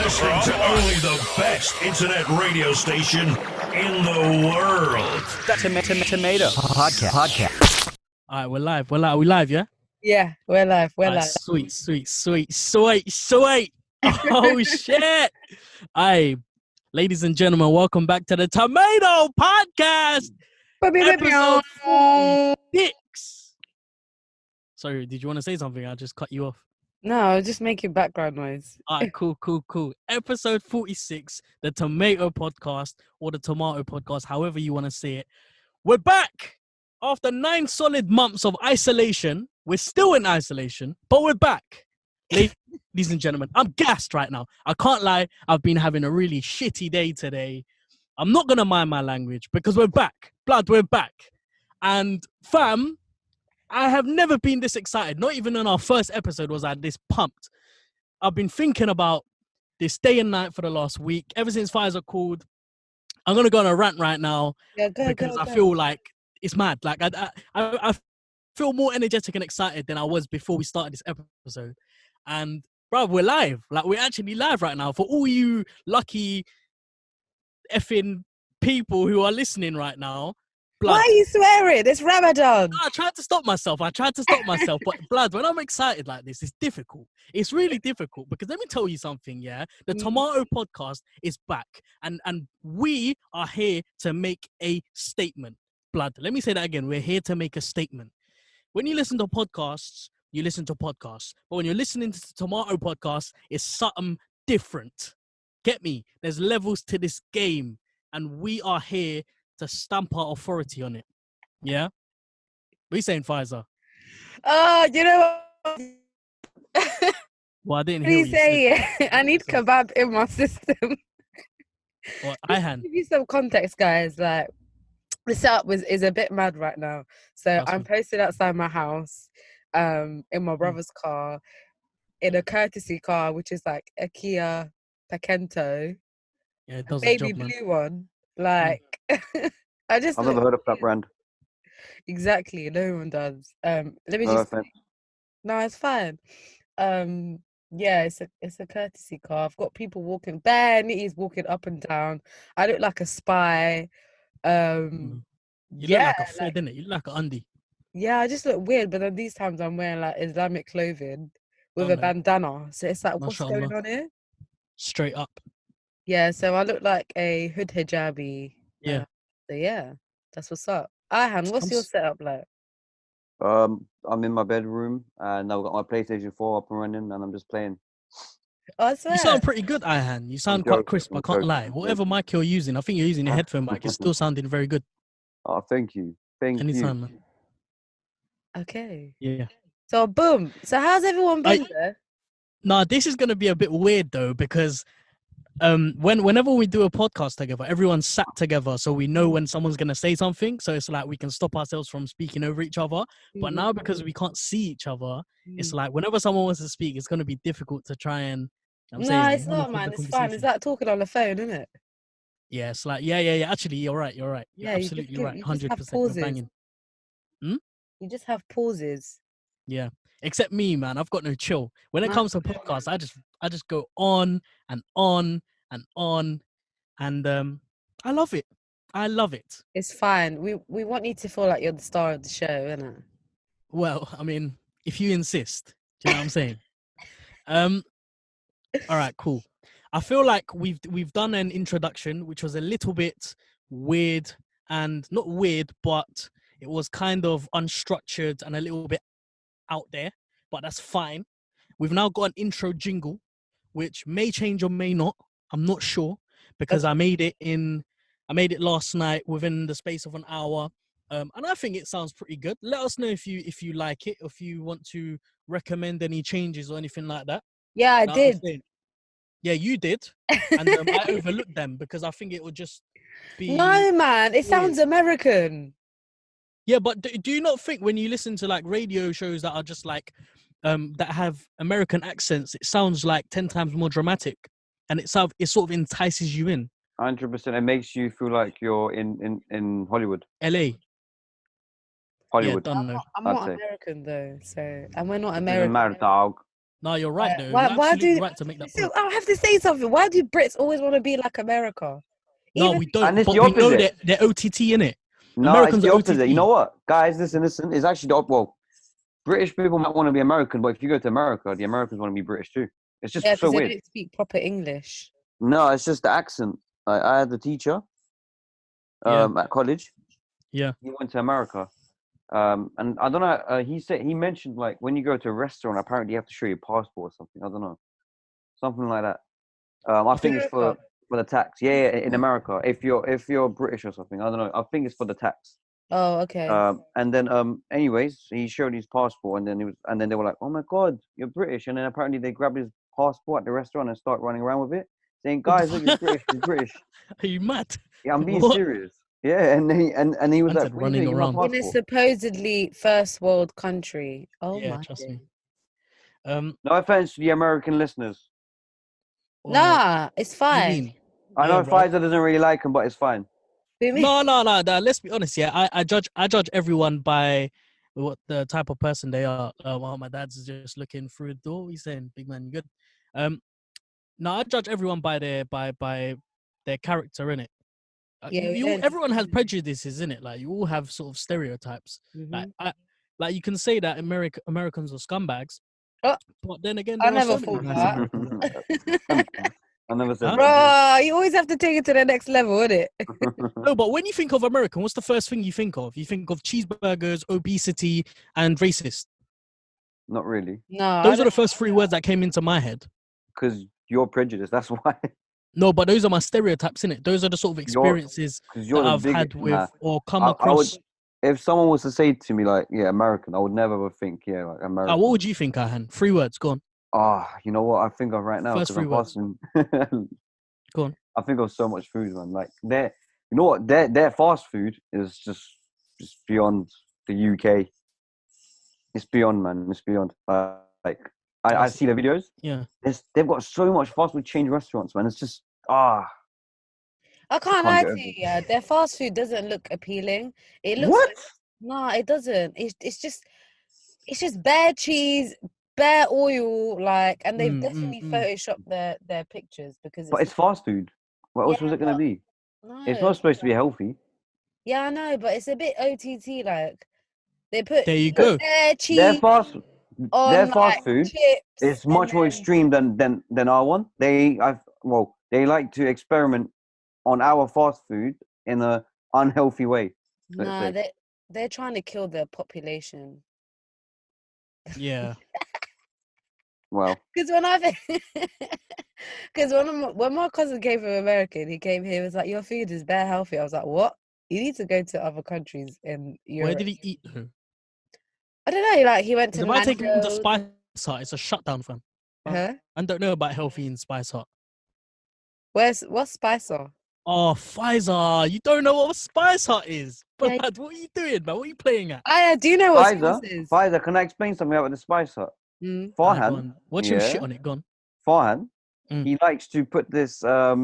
listening to only the best internet radio station in the world. Tomato podcast. All right, we're live. We live, yeah? Yeah, we're live. All right, sweet. Oh, shit. All ladies and gentlemen, welcome back to the Tomato Podcast, episode 46. Sorry, did you want to say something? I just cut you off. No, just making background noise. All right, cool. Episode 46, the Tomato Podcast, or the Tomato Podcast, however you want to say it. We're back after 9 solid months of isolation. We're still in isolation, but we're back. Ladies and gentlemen, I'm gassed right now. I can't lie. I've been having a really shitty day today. I'm not going to mind my language because we're back. Blood, we're back. And fam, I have never been this excited. Not even in our first episode was I this pumped. I've been thinking about this day and night for the last week. Ever since Pfizer called, I'm going to go on a rant right now because I feel like it's mad. Like I feel more energetic and excited than I was before we started this episode. And bro, we're live. Like we're actually live right now. For all you lucky effing people who are listening right now. Blood. Why are you swearing? It's Ramadan. I tried to stop myself. But blood, when I'm excited like this, it's difficult. It's really difficult because let me tell you something, yeah? The Tomato Podcast is back and we are here to make a statement. Blood, let me say that again. We're here to make a statement. When you listen to podcasts, you listen to podcasts. But when you're listening to the Tomato Podcast, it's something different. Get me? There's levels to this game and we are here to stamp our authority on it. Yeah? What are you saying, Pfizer? Oh, you know what? Well, I didn't hear Please say it. I need kebab in my system. Well, to give you some context, guys. Like, the setup is a bit mad right now. So I'm posted outside my house, in my brother's car, in a courtesy car, which is like a Kia Picanto. Yeah, it does baby a job, blue one. Like, I've never heard of that brand. Exactly, no one does. Let me just. No, it's fine. Yeah, it's a courtesy car. I've got people walking. Bare nitties walking up and down. I look like a spy. You look like a Fred, innit? You look like an undie. Yeah, I just look weird. But then these times I'm wearing like Islamic clothing with a bandana. So it's like, what's going on here? Straight up. Yeah, so I look like a hood hijabi. Yeah. So yeah, that's what's up. Ihan, what's your setup like? I'm in my bedroom and I've got my PlayStation 4 up and running and I'm just playing. Oh, I swear. You sound pretty good, Ihan. You sound quite crisp, I can't lie. Whatever mic you're using, I think you're using a headphone mic, it's still sounding very good. Oh, thank you. Anytime, man. Okay. Yeah. So boom. So how's everyone been there? Nah, this is gonna be a bit weird though, because whenever we do a podcast together, everyone's sat together so we know when someone's going to say something, so it's like we can stop ourselves from speaking over each other. But now because we can't see each other, it's like whenever someone wants to speak, it's going to be difficult to try and it's not, man, it's fine. It's like talking on the phone, isn't it? Yeah, it's like yeah, actually you're right, you're absolutely right, 100%. Banging. You just have pauses. Yeah, except me, man, I've got no chill when it comes to podcasts. I just go on and on and on, and I love it. It's fine. We want you to feel like you're the star of the show, innit? Well, I mean, if you insist. Do you know what I'm saying? All right, cool. I feel like we've done an introduction which was a little bit weird, and not weird, but it was kind of unstructured and a little bit out there, but that's fine. We've now got an intro jingle which may change or may not. I'm not sure because I made it last night within the space of an hour. And I think it sounds pretty good. Let us know if you like it, if you want to recommend any changes or anything like that. Yeah, I did. Yeah, you did. And I overlooked them because I think it would just be... No, man, it sounds American. Yeah, but do you not think when you listen to like radio shows that are just like, that have American accents, it sounds like 10 times more dramatic and it sort of entices you in? 100%. It makes you feel like you're in Hollywood. LA. Hollywood. Yeah, I'm not American though, so and we're not American. Mad dog. No, you're right though. Why? You're Why absolutely do? right to make that So point. I have to say something. Why do Brits always want to be like America? No, Even we don't. And it's But the we know opposite. they're OTT in it. No, it's Americans the are opposite. You OTT. know what, guys? Listen. It's actually well, British people might want to be American, but if you go to America, the Americans want to be British too. It's just yeah, so because they weird. don't speak proper English. No, it's just the accent. I had a teacher at college. Yeah. He went to America. And I don't know. He mentioned like when you go to a restaurant, apparently you have to show your passport or something. I don't know, something like that. I think it's for the tax. Yeah, in America, if you're British or something, I don't know. I think it's for the tax. Oh, okay. And then anyways, he showed his passport, and then they were like, "Oh my God, you're British!" And then apparently they grabbed his passport at the restaurant and start running around with it, saying, "Guys, look, he's British. He's British." Are you mad? Yeah, I'm being What? serious. Yeah, and he was Man like, said "What are you running doing? Give my around. In a passport." supposedly first world country. Oh Yeah, my trust days. me. No offense to the American listeners. Well, Nah, it's what do you fine. mean? I Yeah, know bro. Pfizer doesn't really like him, but it's fine. What do you mean? No. Let's be honest. Yeah, I judge everyone by what the type of person they are. While my dad's just looking through the door, he's saying, "Big man, you good?" No, I judge everyone by their character in it. Yeah, we don't. Everyone has prejudices in it. Like you all have sort of stereotypes. Mhm. Like you can say that Americans are scumbags, Oh, but then again, I there are never so many thought nice that. Americans out I never said Huh? that. Bro, you always have to take it to the next level, isn't it? there. No, but when you think of American, what's the first thing you think of? You think of cheeseburgers, obesity, and racist. Not really, No, I Those are don't. the first three words that came into my head. because you're prejudiced. That's why. No, but those are my stereotypes in it. Those are the sort of You're experiences because that you're the I've biggest. had with Nah, or come I would. across. If someone was to say to me like, "Yeah, American," I would never ever think, "Yeah, like American." What would you think, Ahan? 3 words, go on. You know what I think of right now First because 3 I'm words, fasting. go on. I think of so much food, man. Like you know what? Their fast food is just beyond the UK. It's beyond, man. It's beyond. Like I see the videos. Yeah. They've got so much fast food chain restaurants, man. It's just I I can't can't lie get to over you. it. Yeah, their fast food doesn't look appealing. It looks What? like no, it doesn't. It's just bare cheese, bare oil, like, and they've definitely photoshopped their pictures because But it's it's fast food. What yeah, else was it gonna but be? It's no, not supposed to be healthy. yeah, I know, but it's a bit OTT. Like they put There you Look, go. bare Their cheese fast their on fast like food chips, is and much more then extreme than our one. They like to experiment on our fast food in a unhealthy way. Let's nah, say. they're trying to kill their population. Yeah. Well, Because because when my cousin came from America, he came here, he was like, "Your food is bare healthy." I was like, "What? You need to go to other countries in Where Europe." did he eat though? I don't know. Like he went Because to if I take him to Nando's. Spice Hut, it's a shutdown, fam. Huh? I don't know about healthy in Spice Hut. What's Spicer? Oh, Pfizer, you don't know what Spice Hut is. Yeah, Blood, what are you doing, man? What are you playing at? I do know what Spice Pfizer, is. Pfizer. Can I explain something about the Spice Hut? Mm. Go Farhan, on. Watch him shit yeah, on it. Go on. Farhan. Mm. He likes to put this. I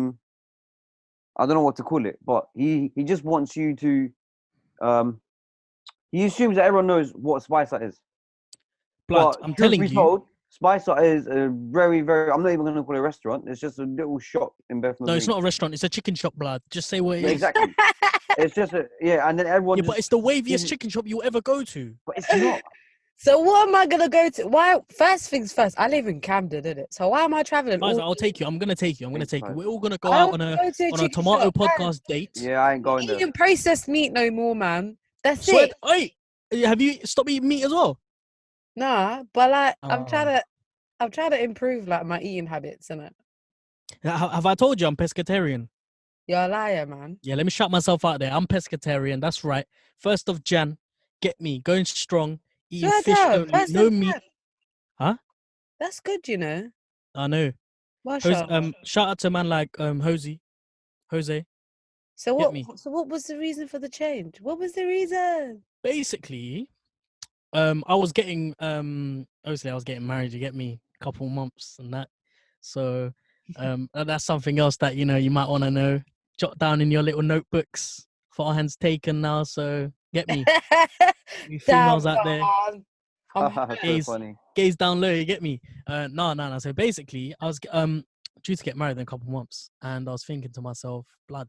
don't know what to call it, but he just wants you to. Um, he assumes that everyone knows what Spice Hut is. Blood, But I'm truth telling be you. told, Spice Hut is a very, very. I'm not even going to call it a restaurant. It's just a little shop in Bethnal No, it's Green. not a restaurant. It's a chicken shop, blood. Just say what it Yeah, is. exactly. It's just and then everyone. Yeah, just, but it's the waviest he's- chicken shop you'll ever go to. But it's not. So what am I gonna go to? Why? First things first. I live in Camden, innit? So why am I traveling Pfizer, all? I'll take you. I'm gonna take you. I'm gonna Thanks, take you. guys. We're all gonna go I out don't go to a on a chicken tomato shop. podcast date. Yeah, I ain't I'm going not there. eating processed meat no more, man. That's Swear, it. hey, have you stopped eating meat as well? Nah, but like I'm Oh. trying to improve like my eating habits, innit? Have I told you I'm pescatarian? You're a liar, man. Yeah, let me shout myself out there. I'm pescatarian. That's right. 1st of Jan, get me going strong, eating Swear fish down. only, First no of meat. Jan. Huh? That's good, you know. I know. Mashallah. Shout out to a man like Jose. So Get me. what was the reason for the change? What was the reason? Basically, I was getting obviously I was getting married. You get me, couple months and that. So that's something else that you might want to know. Jot down in your little notebooks. Farhan's taken now, so get me. You Damn, females out there. Farhan. That's so gaze, funny. gaze down low. You get me? No. So basically, I was due to get married in a couple months, and I was thinking to myself, blood,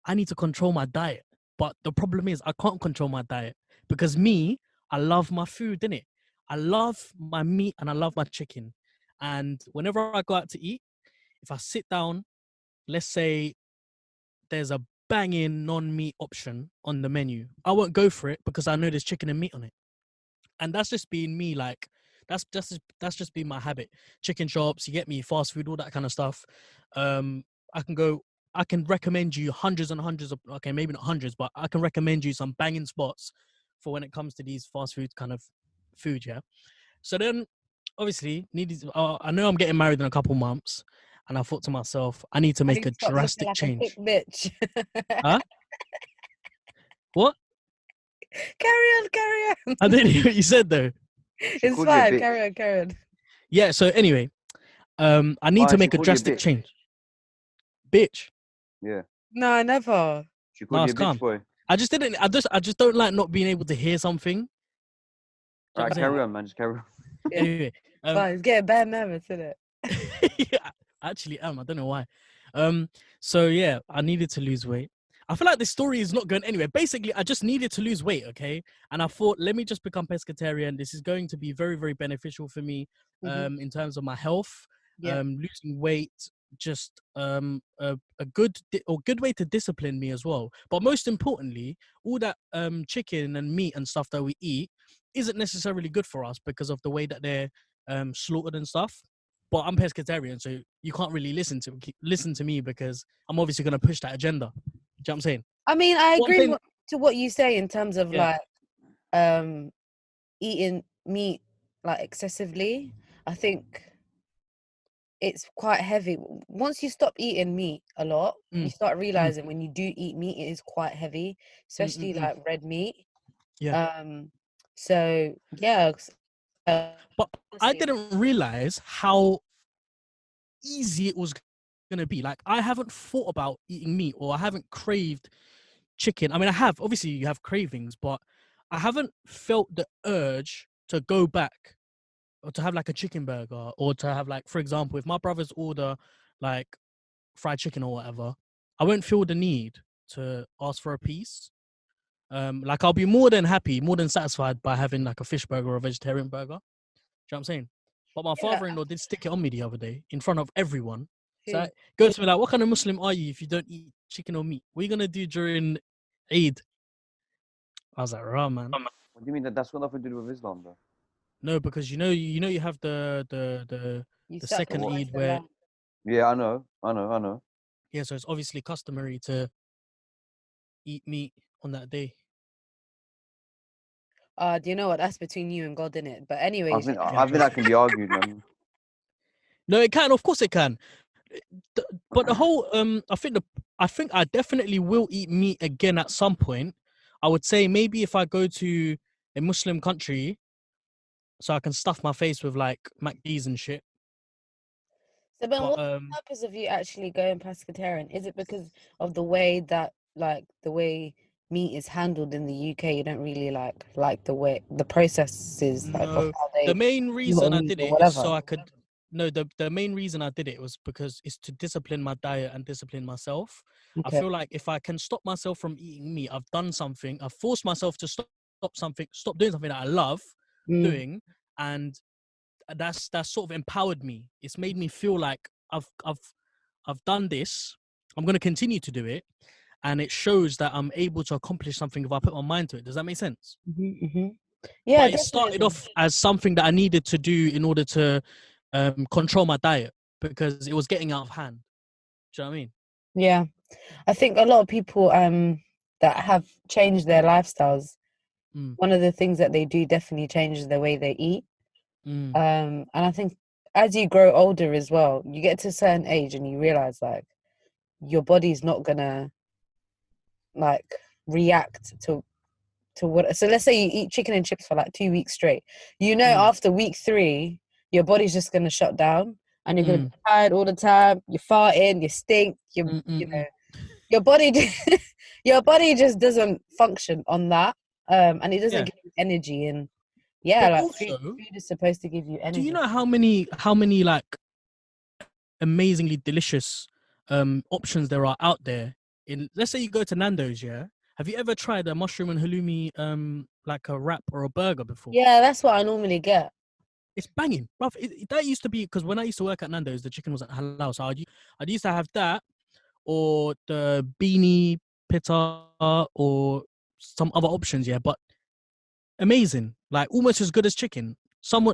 I need to control my diet. But the problem is, I can't control my diet because me, I love my food, innit? I love my meat and I love my chicken. And whenever I go out to eat, if I sit down, let's say there's a banging non-meat option on the menu, I won't go for it because I know there's chicken and meat on it. And that's just been me, like that's just been my habit. Chicken shops, you get me, fast food, all that kind of stuff. I can go, I can recommend you hundreds and hundreds of, okay, maybe not hundreds, but I can recommend you some banging spots for when it comes to these fast food kind of food. Yeah. So then obviously I know I'm getting married in a couple months, and I thought to myself, I need to I make need a to stop looking drastic like a change. thick bitch. Huh? What? Carry on. I didn't hear what you said though. She It's called you a fine. bitch. Carry on. Yeah, so anyway, I need to She make a called you a drastic bitch. change. Bitch. Yeah. No, never. She called No, you a it's bitch calm. boy. I just don't like not being able to hear something. Do you know Right, what I'm carry saying? on, man. Just carry on. Anyway, Fine. It's getting bad nervous, isn't it? yeah, I actually am. I don't know why. So yeah, I needed to lose weight. I feel like this story is not going anywhere. Basically, I just needed to lose weight, okay? And I thought, let me just become pescatarian. This is going to be very, very beneficial for me, Mhm. in terms of my health. Yeah. Losing weight, just a good good way to discipline me as well. But most importantly, all that chicken and meat and stuff that we eat isn't necessarily good for us because of the way that they're slaughtered and stuff. But I'm pescatarian, so you can't really listen to me because I'm obviously going to push that agenda. Do you know what I'm saying? I mean, I What I'm agree saying, to what you say in terms of yeah. like eating meat like excessively. I think it's quite heavy. Once you stop eating meat a lot, you Mm, start mm, realizing when you do eat meat, it is quite heavy, especially mm. like red meat. Yeah. So yeah, But I honestly, didn't realize how easy it was going to be. Like, I haven't thought about eating meat, or I haven't craved chicken. I mean, I have. Obviously, you have cravings, but I haven't felt the urge to go back or to have like a chicken burger, or to have, like, for example, if my brothers order like fried chicken or whatever, I won't feel the need to ask for a piece. Like, I'll be more than happy, more than satisfied by having like a fish burger or a vegetarian burger. You know what I'm saying? But my yeah. father-in-law did stick it on me the other day in front of everyone. So Who? I goes to me like, what kind of Muslim are you if you don't eat chicken or meat? What are you gonna do during Eid? I was like, rah, man. What do you mean that that's got nothing to do with Islam, though? No, because you have You the second sacrifice Eid the where, lamb. Yeah, I know. yeah, so it's obviously customary to eat meat on that day. Do you know what? That's between you and God, innit? But I anyways, think Yeah, I think that can be argued, man. no, it can. Of course, it can. But the whole I think I definitely will eat meat again at some point. I would say maybe if I go to a Muslim country, so I can stuff my face with like McD's and shit. so Ben, But what's the purpose of you actually going pescatarian? Is it because of the way that like the way meat is handled in the UK? You don't really like the way the processes like of no, how the they main do reason I meat did or it is whatever. so I could. No, the main reason I did it was because it's to discipline my diet and discipline myself. I Okay. feel like if I can stop myself from eating meat, I've done something. I've forced myself to stop doing something that I love Mm. doing, and that's sort of empowered me. It's made me feel like I've done this. I'm going to continue to do it, and it shows that I'm able to accomplish something if I put my mind to it. Does that make sense? Yeah, But it started definitely. off as something that I needed to do in order to control my diet because it was getting out of hand. Do you know what I mean? Yeah, I think a lot of people that have changed their lifestyles, Mm, one of the things that they do definitely changes the way they eat. mm, And I think as you grow older as well, you get to a certain age and you realize like your body's not gonna like react to what. So let's say you eat chicken and chips for like 2 weeks straight. You know, mm, after week 3, your body's just gonna shut down and you're gonna be mm, tired all the time. You're farting, you stink. You know, mm. your body your body just doesn't function on that, and it doesn't Yeah, give you energy. And Yeah, But like also, food is supposed to give you energy. do you know how many like amazingly delicious options there are out there? In, let's say you go to Nando's, yeah. Have you ever tried a mushroom and halloumi like a wrap or a burger before? Yeah, that's what I normally get. It's banging, bruv. That used to be, because when I used to work at Nando's, the chicken wasn't halal, so I'd used to have that or the beanie pita or some other options, yeah. But amazing, like almost as good as chicken.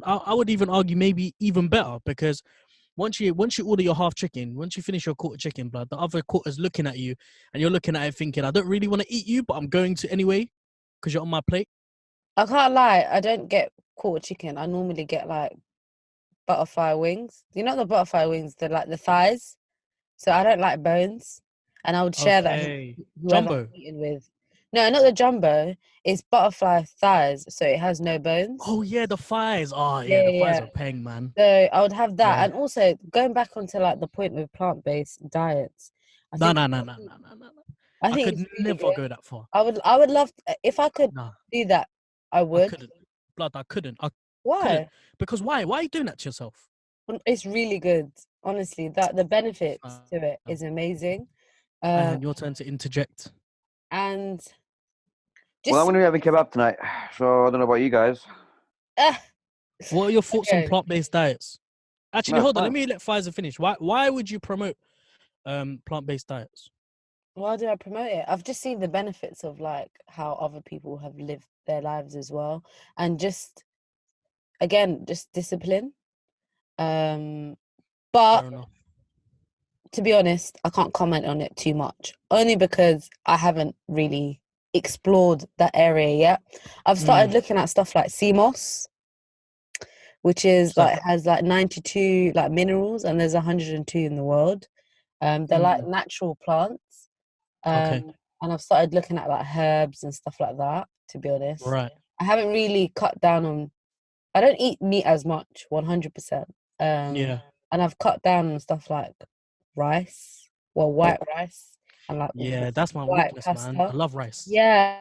I would even argue maybe even better, because once you order your half chicken, once you finish your quarter chicken, blood, the other quarter's looking at you, and you're looking at it thinking, I don't really want to eat you, but I'm going to anyway because you're on my plate. I can't lie, I don't get quarter chicken. I normally get like butterfly wings. You know the butterfly wings, they're like the thighs. So I don't like bones, and I would share that with Okay, whoever jumbo. I'm eating with. No, not the jumbo. It's butterfly thighs, so it has no bones. Oh yeah, the thighs. Oh Yeah, yeah, the yeah, thighs yeah. are peng, man. So I would have that, Yeah. and also going back onto like the point with plant-based diets. I No, think no, no, no, no, no, no. I I think could it's really never good. go that far. I would love if I could Nah, do that. I I would. couldn't. Blood, I couldn't. I couldn't. Why? Because why? Why are you doing that to yourself? It's really good. Honestly, that the benefits to it Um, is amazing. and your turn to interject. And Well, I'm just going to be having kebab tonight, so I don't know about you guys. uh, What are your thoughts on okay. plant-based diets? No, Actually, it's hold on. Let fine. me let Pfizer finish. Why would you promote plant-based diets? Why do I promote it? I've just seen the benefits of like how other people have lived their lives as well, and just again, just discipline. But Fair enough. to be honest, I can't comment on it too much, only because I haven't really explored that area yet. I've started looking at stuff like CMOS, which is So, like has like 92 like minerals, and there's 102 in the world. They're like natural plants. okay, And I've started looking at like herbs and stuff like that, to be honest. right. I haven't really cut down on, I don't eat meat as much, 100%. Yeah, And I've cut down on stuff like rice, well, white rice, and like yeah. That's my white weakness, man. I pasta. love rice. Yeah.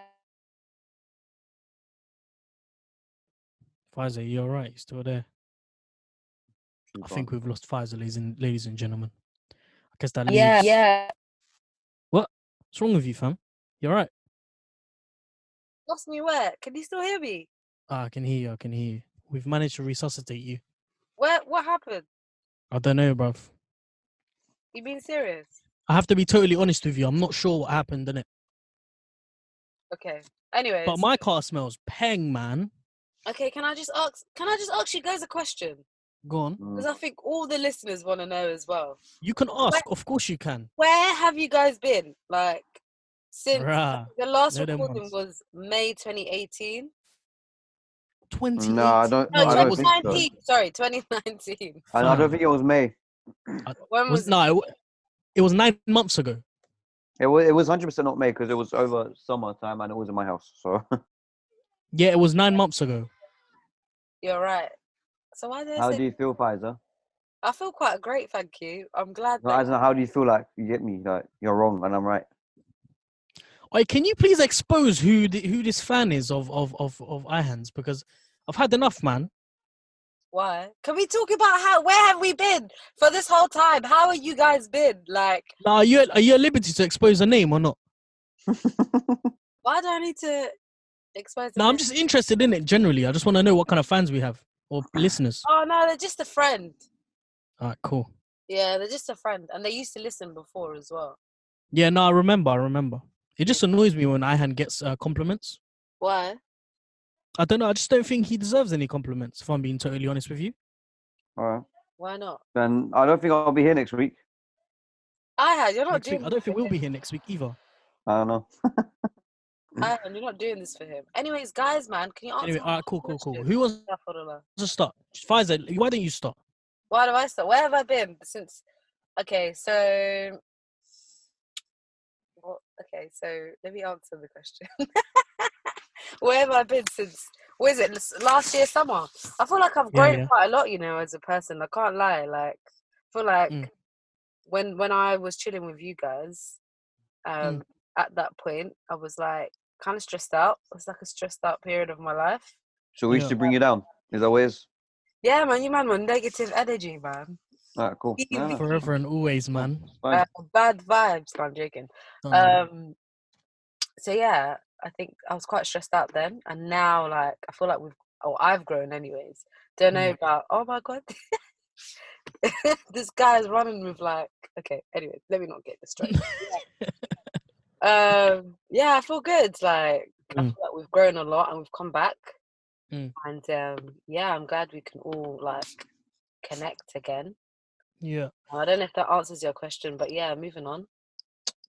Pfizer, you all right? You still there? She's I gone. think we've lost Pfizer, ladies and gentlemen. I guess that Yeah. leaves. Yeah. What? What's wrong with you, fam? You all right? Lost me where? Can you still hear me? Ah, I can hear you. I can hear you. We've managed to resuscitate you. What happened? I don't know, bruv. You being serious? I have to be totally honest with you. I'm not sure what happened, innit? Okay. But Anyways, my car smells peng, man. okay, can I just ask you guys a question? Go on. Mm. Because I think all the listeners want to know as well. You can ask. Of course you can. Where have you guys been? Like, since Rah. the last Know them recording ones. was May 2018. 2018. No, I don't. No, No, I that don't was think so. 2019. Sorry, 2019. I don't fam. think it was May. When was it? No, it was 9 months ago. It was 100% not May because it was over summertime and it was in my house. So Yeah, it was 9 months ago. You're right. So why did I how say? do you feel, Pfizer? I feel quite great, thank you. I'm glad No, that. I don't know. How do you feel like you get me? Like you're wrong and I'm right. Wait, can you please expose who this fan is of iHands? Because I've had enough, man. Why? Can we talk about where have we been for this whole time? How have you guys been? Like, Now, are you at liberty to expose a name or not? why do I need to expose the No, I'm name? just interested in it generally. I just want to know what kind of fans we have or listeners. Oh no, they're just a friend. All right, cool. Yeah, they're just a friend, and they used to listen before as well. Yeah, no, I remember. It just annoys me when Ihan gets compliments. Why? I don't know. I just don't think he deserves any compliments, if I'm being totally honest with you. All right. Why not? Then I don't think I'll be here next week. You're not Next week, doing I this don't think for we'll him. be here next week either. I don't know. You're not doing this for him. Anyways, guys, man, can you answer Anyway, my all right, cool. question? Who wants Astaghfirullah. to start? Pfizer, why don't you start? Why do I start? Where have I been since? Okay, so let me answer the question. Where have I been since? What is it? Last year summer. I feel like I've grown Yeah. quite a lot, as a person. I can't lie. Like, I feel like Mm. when I was chilling with you guys, at that point, I was like kind of stressed out. It was like a stressed out period of my life. So we should bring you down. Is that what it is? Yeah, man, you man, negative energy, man. Alright, cool. No, Forever and always, man. Bad vibes. No, I'm joking. So yeah, I think I was quite stressed out then, and now like I feel like I've grown anyways. Don't know about. Oh my god, this guy's running with like. Okay, anyway, let me not get distracted. Yeah, I feel good. Like I feel like we've grown a lot and we've come back. And yeah, I'm glad we can all like connect again. Yeah. I don't know if that answers your question, but yeah, moving on.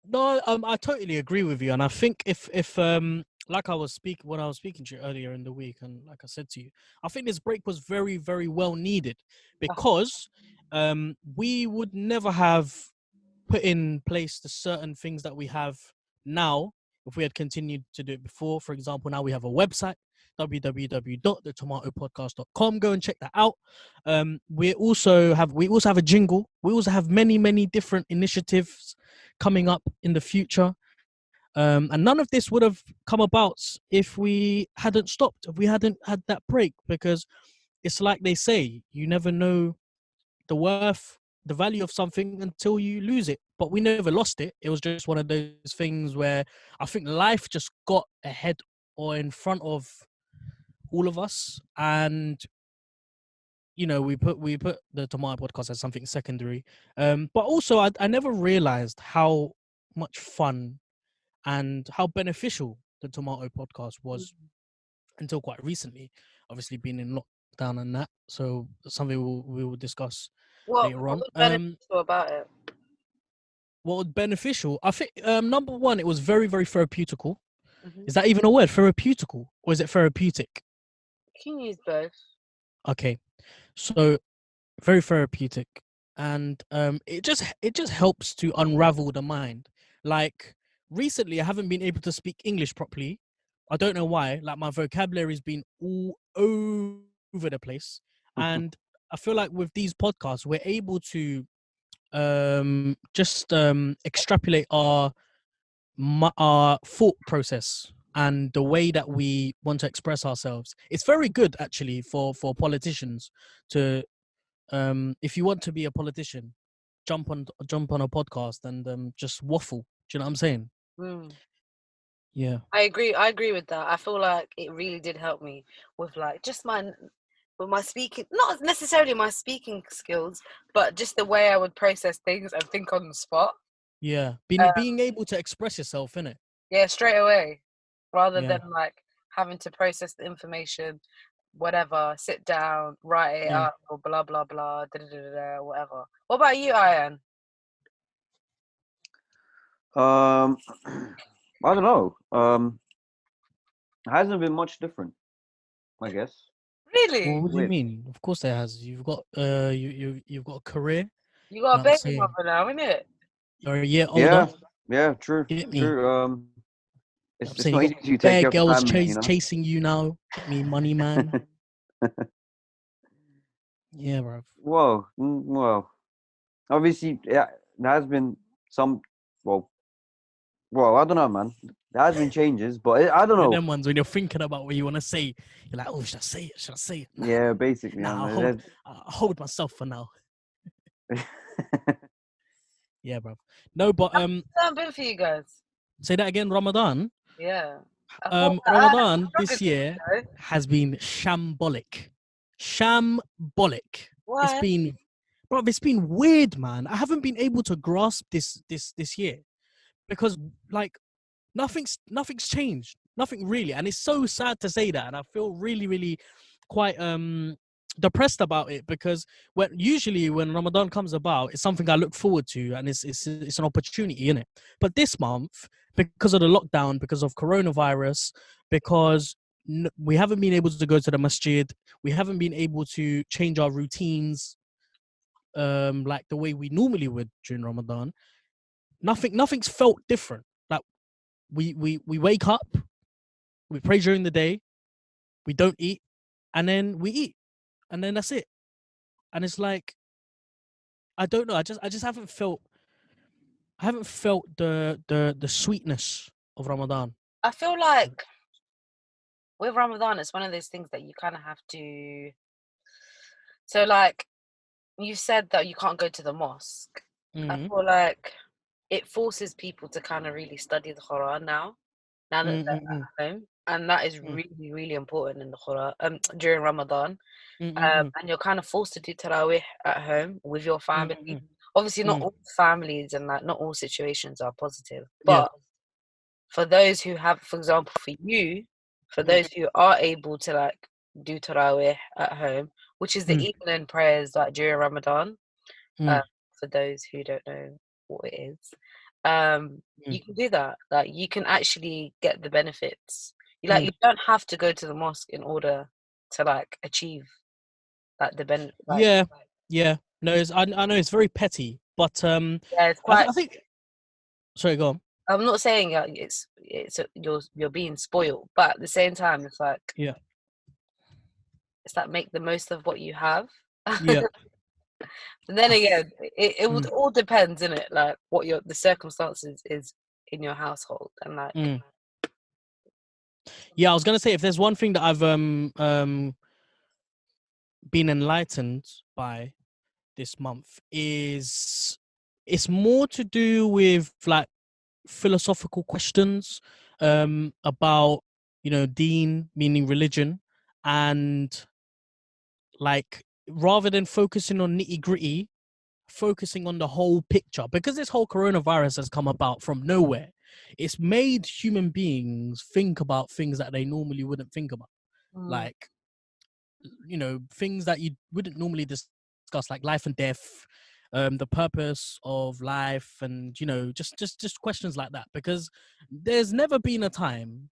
No, I totally agree with you, and I think if like I was when I was speaking to you earlier in the week, and like I said to you, I think this break was very, very well needed because we would never have put in place the certain things that we have now if we had continued to do it before. For example, now we have a website, www.thetomatopodcast.com. Go and check that out. We also have a jingle. We also have many different initiatives coming up in the future. And none of this would have come about if we hadn't stopped, if we hadn't had that break, because it's like they say, you never know the value of something until you lose it. But we never lost it. It was just one of those things where I think life just got ahead or in front of all of us, and you know, we put the Tomato podcast as something secondary. But also I never realized how much fun and how beneficial the Tomato podcast was until quite recently. Obviously being in lockdown and that, so that's something we will discuss later on. What was beneficial about it? What was beneficial? I think number one, it was very, very therapeutical. Is that even a word? Therapeutical, or is it therapeutic? You can use both. Okay, so very therapeutic, and it just helps to unravel the mind. Like recently, I haven't been able to speak English properly. I don't know why. Like my vocabulary's been all over the place, and I feel like with these podcasts, we're able to just extrapolate our thought process and the way that we want to express ourselves. It's very good actually for politicians to if you want to be a politician, jump on a podcast and just waffle. Do you know what I'm saying? Yeah, I agree with that. I feel like it really did help me with like just with my speaking, not necessarily my speaking skills, but just the way I would process things and think on the spot. Yeah, being able to express yourself, innit? Yeah, straight away, rather than like having to process the information, whatever, sit down, write it up, or blah blah blah, whatever. What about you, Ian? I don't know. It hasn't been much different, I guess. Really? Well, what do you mean? Of course there has. You've got you've got a career. You got a baby mother now, innit? You're a year older. Yeah, true. True. It's not easy to take care of girls family, you know? chasing you now. Get me money, man. Yeah, bro. Well, obviously, yeah, there has been some. Well, I don't know, man. There has been changes, but I don't know. Them ones when you're thinking about what you want to say, you're like, oh, should I say it? Should I say it? Nah, yeah, basically. Nah, I'll hold myself for now. Yeah, bro. No, but How's that been for you guys? Say that again. Ramadan. Yeah. Ramadan this year has been shambolic. Shambolic. Why? It's been weird, man. I haven't been able to grasp this year because like nothing's changed. Nothing really. And it's so sad to say that. And I feel really, really quite depressed about it because usually when Ramadan comes about, it's something I look forward to and it's an opportunity, innit? But this month, because of the lockdown, because of coronavirus, because we haven't been able to go to the masjid, we haven't been able to change our routines like the way we normally would during Ramadan. Nothing's felt different. Like we wake up, we pray during the day, we don't eat, and then we eat, and then that's it. And it's like, I don't know. I just haven't felt. I haven't felt the sweetness of Ramadan. I feel like with Ramadan, it's one of those things that you kind of have to. So, like, you said that you can't go to the mosque. I feel like it forces people to kind of really study the Quran now that they're at home, and that is really, really important in the Quran during Ramadan. And you're kind of forced to do tarawih at home with your family. Obviously, not all families and like not all situations are positive, but for those who have, for example, for those who are able to like do tarawih at home, which is the evening prayers like during Ramadan, for those who don't know what it is, you can do that. Like you can actually get the benefits. You don't have to go to the mosque in order to like achieve like the benefit. Like, yeah. No, I know it's very petty, but yeah, it's quite. I think. Sorry, go on. I'm not saying it's you're being spoiled, but at the same time, it's like it's like make the most of what you have. Yeah. But then again, it would all depends, in it, like what the circumstances is in your household, and like. Yeah, I was gonna say if there's one thing that I've been enlightened by this month is it's more to do with like philosophical questions about deen, meaning religion, and like rather than focusing on nitty-gritty, focusing on the whole picture, because this whole coronavirus has come about from nowhere. It's made human beings think about things that they normally wouldn't think about, like things that you wouldn't normally discuss, like life and death, the purpose of life, and just questions like that. Because there's never been a time,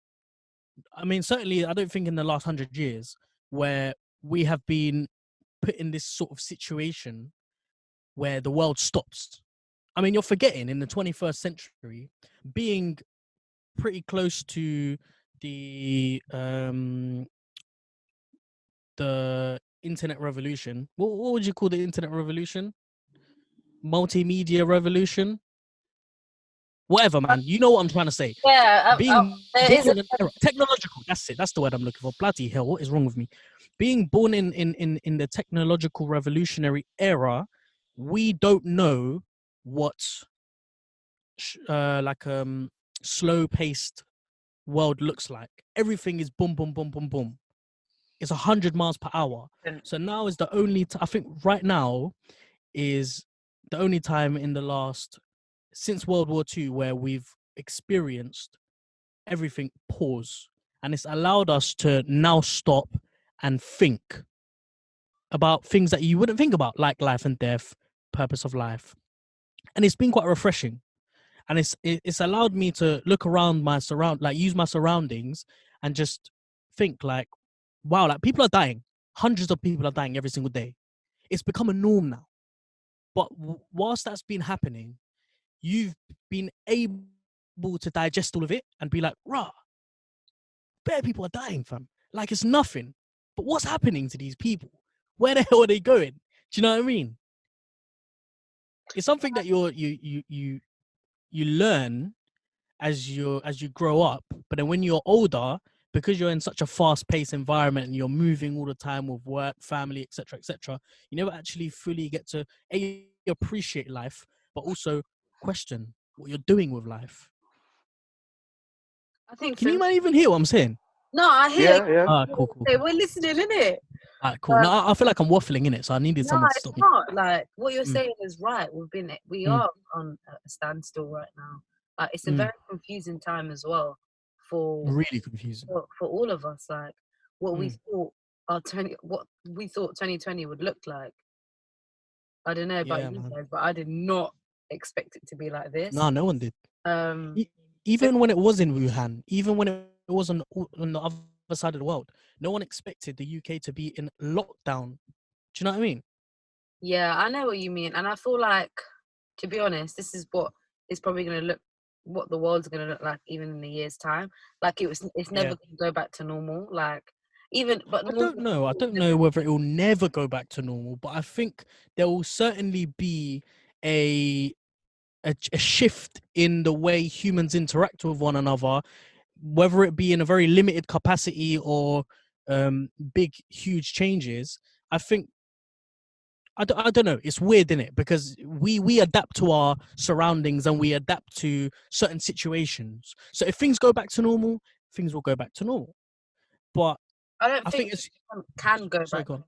I mean, certainly I don't think in the last 100 years, where we have been put in this sort of situation where the world stops. I mean, you're forgetting in the 21st century, being pretty close to the internet revolution. What would you call the internet revolution? Multimedia revolution? Whatever, man. You know what I'm trying to say. Yeah, Being born in an era, technological. That's it. That's the word I'm looking for. Bloody hell, what is wrong with me? Being born in the technological revolutionary era, we don't know what slow paced world looks like. Everything is boom, boom, boom, boom, boom. It's 100 miles per hour. So now is the only I think right now is the only time in the last since World War II where we've experienced everything pause, and it's allowed us to now stop and think about things that you wouldn't think about, like life and death, purpose of life. And it's been quite refreshing. And it's allowed me to look around use my surroundings and just think like, wow, like people are dying. Hundreds of people are dying every single day. It's become a norm now. But whilst that's been happening, you've been able to digest all of it and be like, rah, bare people are dying, fam. Like it's nothing. But what's happening to these people? Where the hell are they going? Do you know what I mean? It's something that you learn as you grow up, but then when you're older, because you're in such a fast-paced environment and you're moving all the time with work, family, etc., you never actually fully get to appreciate life, but also question what you're doing with life. I think. Can you even hear what I'm saying? No, I hear. Yeah. Cool. We're listening, innit? Cool. No, I feel like I'm waffling in it, so I needed someone to stop me. No, it's not. Like what you're saying is right. We are on a standstill right now. Like it's a very confusing time as well for really confusing for all of us. Like what we thought what we thought 2020 would look like. I don't know about you guys, but I did not expect it to be like this. No one did. Even when it was in Wuhan, even when it was on the other side of the world, no one expected the UK to be in lockdown. Do you know what I mean? Yeah, I know what you mean. And I feel like, to be honest, this is what is probably going to look, what the world's going to look like even in a year's time. Like it's never going to go back to normal. Like but I don't know whether it will never go back to normal, but I think there will certainly be a shift in the way humans interact with one another, whether it be in a very limited capacity or big, huge changes, I think, I don't know. It's weird, isn't it? Because we adapt to our surroundings and we adapt to certain situations. So if things go back to normal, things will go back to normal. But I don't I think think it's... can go Sorry, back. go on.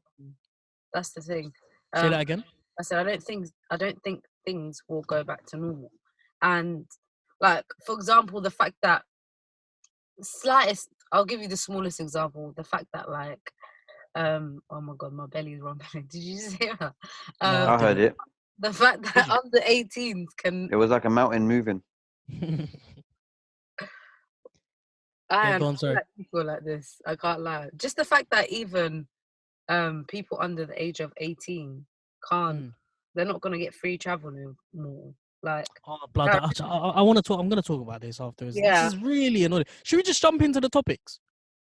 That's the thing. Say that again. I said I don't think things will go back to normal. And like, for example, the fact that I'll give you the smallest example. The fact that like, oh my god, my belly's rumbling. Did you just hear that? No, I heard it. The fact Did that you? under 18s can... It was like a mountain moving. Yeah, I go on, sorry. like people like this. I can't lie. Just the fact that even people under the age of 18 can't, they're not gonna get free travel no more. Like, Oh, blood. I want to talk. I'm going to talk about this afterwards. This yeah. is really annoying. Should we just jump into the topics?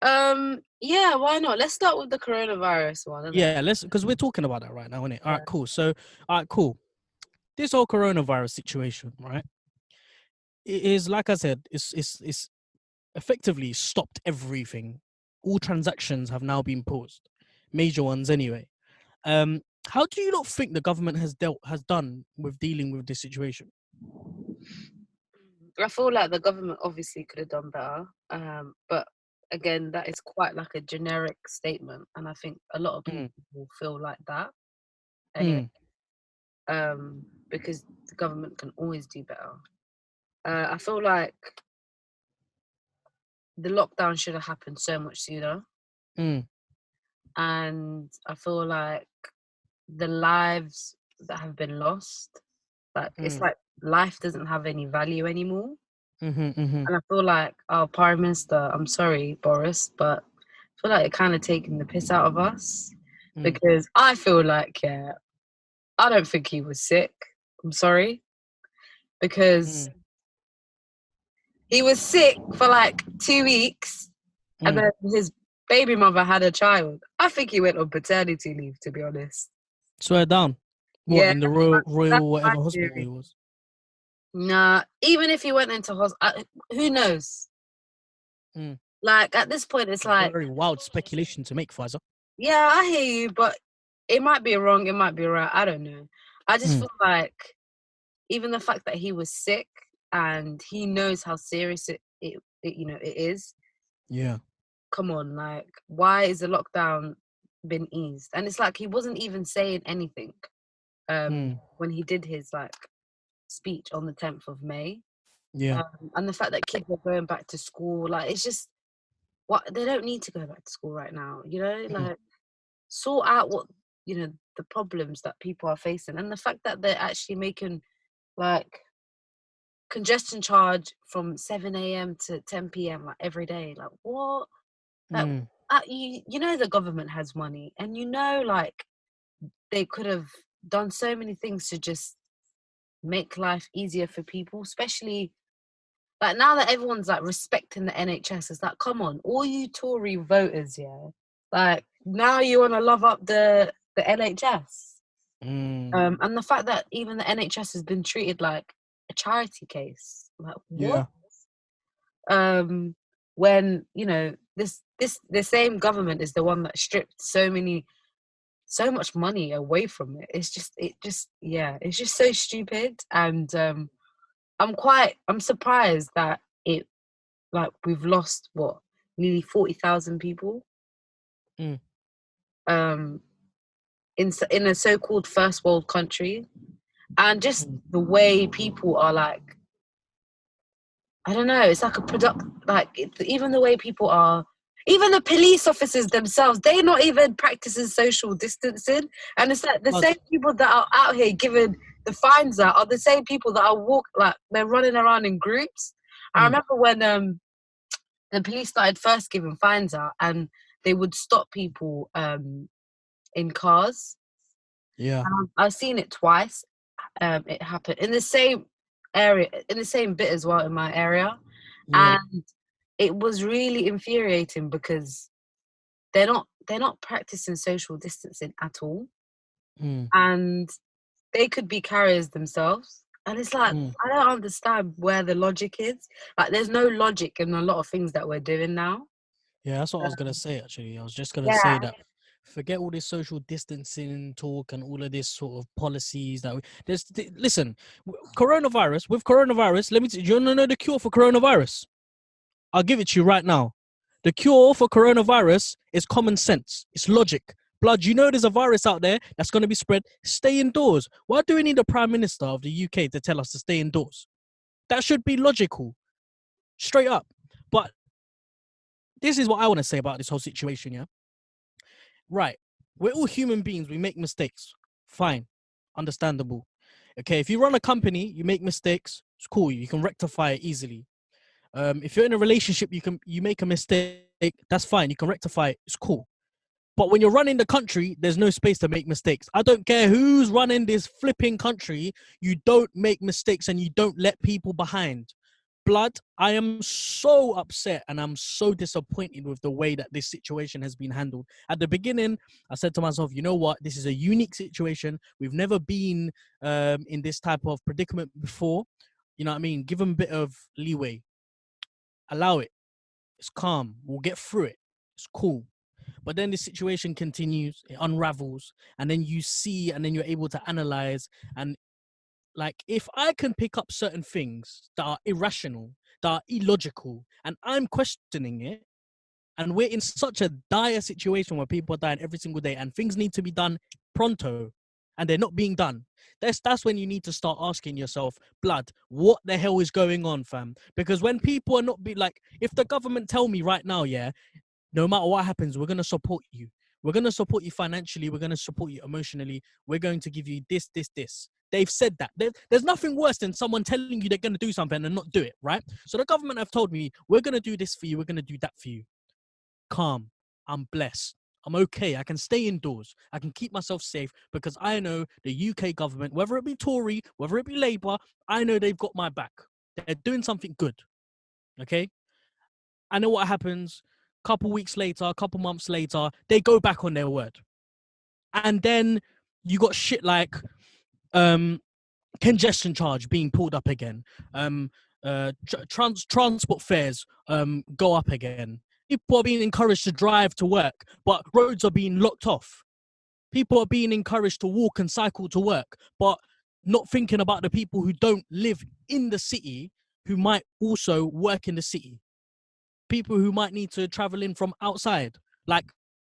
Yeah, why not? Let's start with the coronavirus one. Yeah, let's, because we're talking about that right now, isn't it? All right, Yeah. cool. So, all right, cool. This whole coronavirus situation, right? It is, like I said, it's effectively stopped everything. All transactions have now been paused, major ones anyway. How do you not think the government has done with dealing with this situation? I feel like the government obviously could have done better. But again, that is quite like a generic statement, and I think a lot of people will feel like that anyway. Because the government can always do better. I feel like the lockdown should have happened so much sooner. And I feel like the lives that have been lost, like it's like life doesn't have any value anymore. And I feel like our Prime Minister, I'm sorry, Boris, but I feel like it kind of taking the piss out of us. Because I feel like, yeah, I don't think he was sick. I'm sorry. Because he was sick for like 2 weeks, and then his baby mother had a child. I think he went on paternity leave, to be honest. Swear down. What, Yeah, in the royal whatever hospital he was? Nah, even if he went into hospital, who knows? Like, at this point, it's like... Very wild speculation to make, Pfizer. Yeah, I hear you, but it might be wrong, it might be right. I don't know. I just feel like even the fact that he was sick and he knows how serious it is. Yeah. Come on, like, why is the lockdown been eased? And it's like he wasn't even saying anything when he did his like speech on the 10th of May. Yeah. And the fact that kids are going back to school, like, it's just they don't need to go back to school right now, like, sort out what the problems that people are facing, and the fact that they're actually making like congestion charge from 7 a.m. to 10 p.m. like every day. Like, what? Like, the government has money, and like they could have done so many things to just make life easier for people, especially like now that everyone's like respecting the NHS. It's like, come on, all you Tory voters, yeah, like now you want to love up the NHS. And the fact that even the NHS has been treated like a charity case, like, what? Yeah. When the same government is the one that stripped so much money away from it. It's just so stupid. And I'm surprised that we've lost nearly 40,000 people in a so-called first world country. And just the way people are like, I don't know, it's like even the way people are, even the police officers themselves, they're not even practicing social distancing. And it's like the same people that are out here giving the fines out are the same people that are they're running around in groups. I remember when the police started first giving fines out, and they would stop people in cars. Yeah. And I've seen it twice. It happened in the same area, in the same bit as well in my area. Yeah. And it was really infuriating because they're not practicing social distancing at all. And they could be carriers themselves, And it's like, I don't understand where the logic is. Like, there's no logic in a lot of things that we're doing now. Yeah, that's what I was gonna say. Actually, I was just gonna say that. Forget all this social distancing talk and all of this sort of policies that listen, coronavirus. Let me. Do you want to know the cure for coronavirus? I'll give it to you right now. The cure for coronavirus is common sense. It's logic. Blood, you know there's a virus out there that's going to be spread. Stay indoors. Why do we need the Prime Minister of the UK to tell us to stay indoors? That should be logical. Straight up. But this is what I want to say about this whole situation, yeah? Right. We're all human beings. We make mistakes. Fine. Understandable. Okay, if you run a company, you make mistakes. It's cool. You can rectify it easily. If you're in a relationship, you make a mistake. That's fine. You can rectify it. It's cool. But when you're running the country, there's no space to make mistakes. I don't care who's running this flipping country. You don't make mistakes and you don't let people behind. Blood, I am so upset and I'm so disappointed with the way that this situation has been handled. At the beginning, I said to myself, you know what? This is a unique situation. We've never been in this type of predicament before. You know what I mean? Give them a bit of leeway. Allow it. It's calm. We'll get through it. It's cool. But then the situation continues, it unravels, and then you see, and then you're able to analyze. And like, if I can pick up certain things that are irrational, that are illogical, and I'm questioning it, and we're in such a dire situation where people are dying every single day, and things need to be done pronto, and they're not being done. That's when you need to start asking yourself, blood, what the hell is going on, fam? Because when people are not if the government tell me right now, yeah, no matter what happens, we're going to support you. We're going to support you financially. We're going to support you emotionally. We're going to give you this, this, this. They've said that. There's nothing worse than someone telling you they're going to do something and not do it, right? So the government have told me, we're going to do this for you. We're going to do that for you. Calm. I'm blessed. I'm okay. I can stay indoors. I can keep myself safe because I know the UK government, whether it be Tory, whether it be Labour, I know they've got my back. They're doing something good. Okay? I know what happens. Couple weeks later, couple months later, they go back on their word. And then you got shit like congestion charge being pulled up again. Transport fares go up again. People are being encouraged to drive to work, but roads are being locked off. People are being encouraged to walk and cycle to work, but not thinking about the people who don't live in the city, who might also work in the city. People who might need to travel in from outside. Like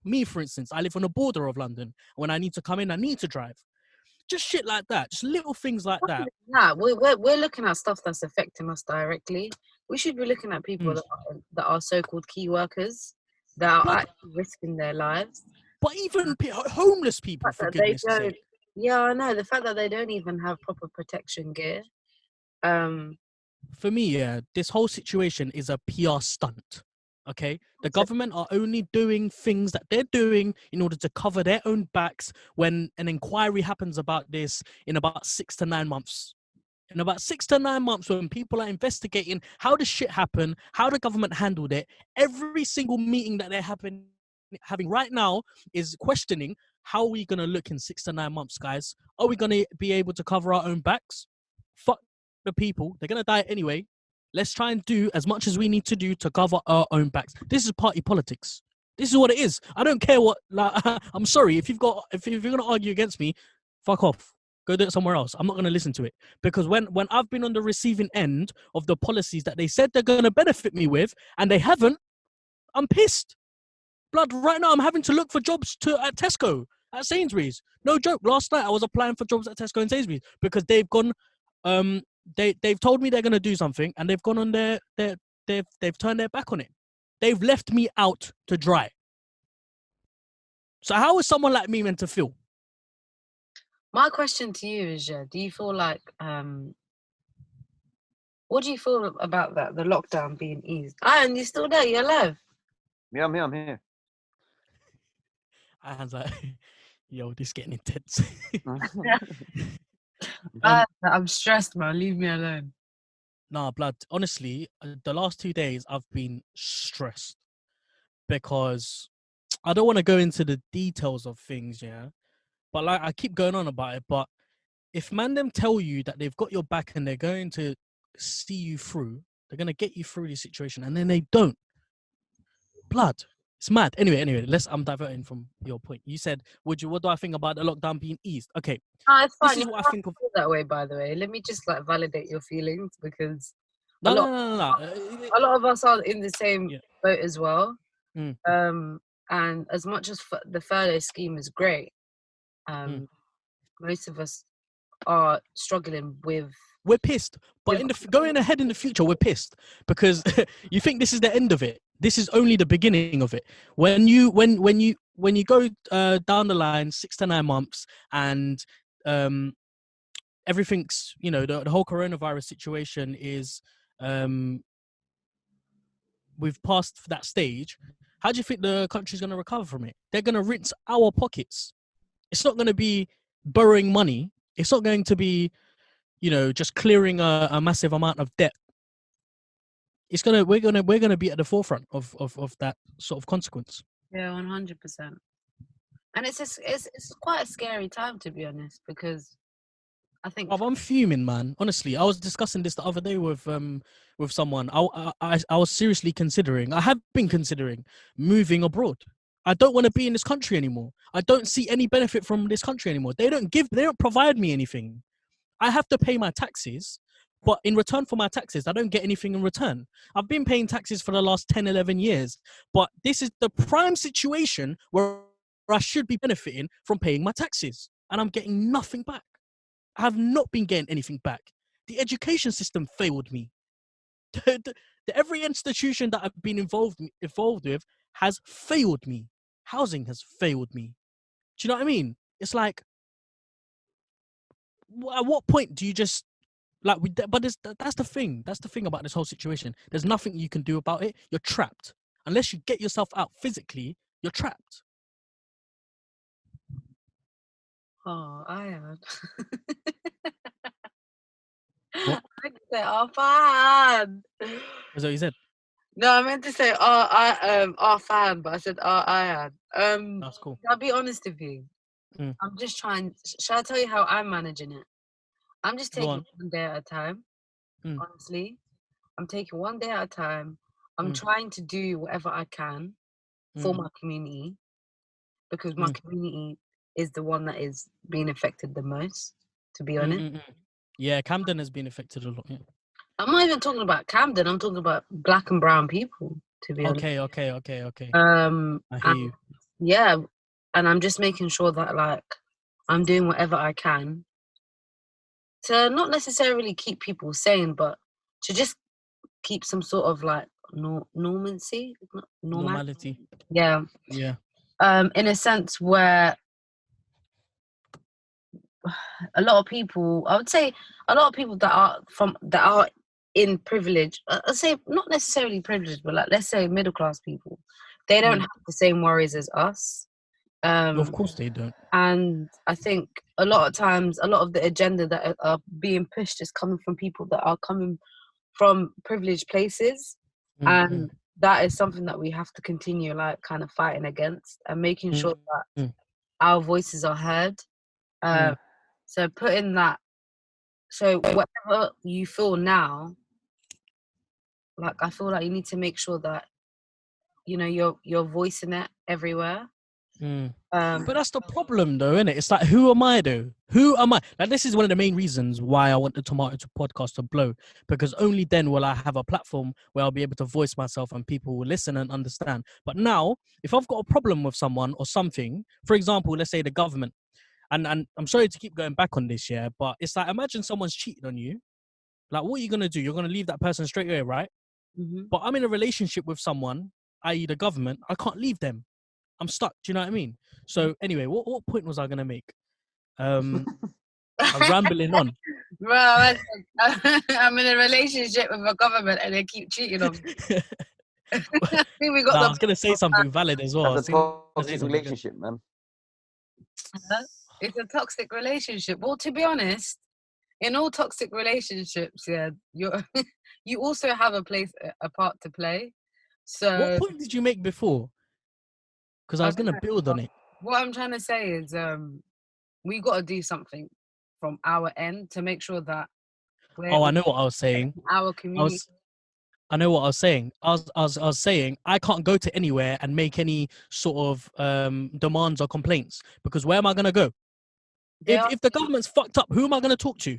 me, for instance, I live on the border of London. When I need to come in, I need to drive. Just shit like that. Just little things like that. Yeah, we're looking at stuff that's affecting us directly. We should be looking at people that are so-called key workers that are actually risking their lives. But even homeless people, for goodness sake. Yeah, I know. The fact that they don't even have proper protection gear. For me, yeah, this whole situation is a PR stunt. Okay, the government are only doing things that they're doing in order to cover their own backs when an inquiry happens about this in about 6 to 9 months. In about 6 to 9 months, when people are investigating how the shit happened, how the government handled it, every single meeting that they're having right now is questioning, how are we going to look in 6 to 9 months, guys? Are we going to be able to cover our own backs? Fuck the people. They're going to die anyway. Let's try and do as much as we need to do to cover our own backs. This is party politics. This is what it is. I don't care what. I'm sorry if you're gonna argue against me, fuck off. Go do it somewhere else. I'm not gonna listen to it because when I've been on the receiving end of the policies that they said they're gonna benefit me with and they haven't, I'm pissed. Blood. Right now, I'm having to look for jobs at Tesco, at Sainsbury's. No joke. Last night I was applying for jobs at Tesco and Sainsbury's because they've gone. They've told me they're gonna do something, and they've gone on they've turned their back on it. They've left me out to dry. So how is someone like me meant to feel? My question to you is, do you feel like what do you feel about that? The lockdown being eased. And you're still there. You're alive. Yeah, I'm here. Ian's like, yo, this is getting intense. I'm stressed, man. Leave me alone. Nah, blood. Honestly, the last 2 days I've been stressed because I don't want to go into the details of things, yeah. But like I keep going on about it, but if man them tell you that they've got your back and they're going to see you through, they're going to get you through the situation, and then they don't. Blood. It's mad. Anyway, I'm diverting from your point. You said, what do I think about the lockdown being eased? Okay. It's fine. This is what I think of that way, by the way. Let me just like validate your feelings, because no. a lot of us are in the same boat as well. Mm. And as much as the furlough scheme is great, most of us are struggling with. We're pissed, but going ahead in the future, we're pissed because you think this is the end of it. This is only the beginning of it. When you go down the line 6 to 9 months and everything's, the whole coronavirus situation is we've passed that stage. How do you think the country's going to recover from it? They're going to rinse our pockets. It's not going to be borrowing money. It's not going to be just clearing a massive amount of debt. We're gonna be at the forefront of that sort of consequence. Yeah, 100%. And it's quite a scary time, to be honest, because I think I'm fuming, man. Honestly, I was discussing this the other day with someone. I was seriously considering. I have been considering moving abroad. I don't want to be in this country anymore. I don't see any benefit from this country anymore. They don't provide me anything. I have to pay my taxes, but in return for my taxes, I don't get anything in return. I've been paying taxes for the last 10, 11 years, but this is the prime situation where I should be benefiting from paying my taxes, and I'm getting nothing back. I have not been getting anything back. The education system failed me. Every institution that I've been involved with has failed me. Housing has failed me. Do you know what I mean? It's like, at what point do you just but that's the thing. That's the thing about this whole situation. There's nothing you can do about it. You're trapped. Unless you get yourself out physically, you're trapped. Oh, I am. What? I meant to say, oh, fan. Is that what you said? No, I meant to say, fan, but I said, I am. That's cool. I'll be honest with you. I'm just trying. Shall I tell you how I'm managing it? I'm just taking one day at a time. Honestly, I'm taking one day at a time. I'm trying to do whatever I can for my community, because my community is the one that is being affected the most, to be honest. Yeah, Camden has been affected a lot. Yeah. I'm not even talking about Camden. I'm talking about black and brown people, to be honest. Okay. I hear you. Yeah, and I'm just making sure that like I'm doing whatever I can to not necessarily keep people sane, but to just keep some sort of like normalcy. Normality. Yeah. Yeah. In a sense where a lot of people, I would say, a lot of people that are in privilege, I'd say not necessarily privileged, but like let's say middle class people, they don't have the same worries as us. Of course they don't. And I think a lot of times, a lot of the agenda that are being pushed is coming from people that are coming from privileged places. And that is something that we have to continue like kind of fighting against and making sure that our voices are heard. So putting that, so whatever you feel now, like I feel like you need to make sure that you're voicing it everywhere. But that's the problem though, isn't it? It's like, who am I though? Who am I? Like, this is one of the main reasons why I want the Tomato podcast to blow, because only then will I have a platform where I'll be able to voice myself and people will listen and understand. But now, if I've got a problem with someone or something, for example, let's say the government, and I'm sorry to keep going back on this, yeah, but it's like, imagine someone's cheated on you. Like, what are you going to do? You're going to leave that person straight away, right? But I'm in a relationship with someone, i.e. the government. I can't leave them. I'm stuck. Do you know what I mean? So anyway, what point was I going to make? I'm rambling on. Bro, I'm in a relationship with a government and they keep cheating on me. I was going to say something valid as well. That's a toxic relationship, man. It's a toxic relationship. Well, to be honest, in all toxic relationships, yeah, you also have a part to play. So what point did you make before? Because I was going to build on it. What I'm trying to say is we got to do something from our end to make sure that Oh, I know what I was saying. Our community. I know what I was saying. I was saying I can't go to anywhere and make any sort of demands or complaints, because where am I gonna go? If the government's fucked up, who am I gonna talk to?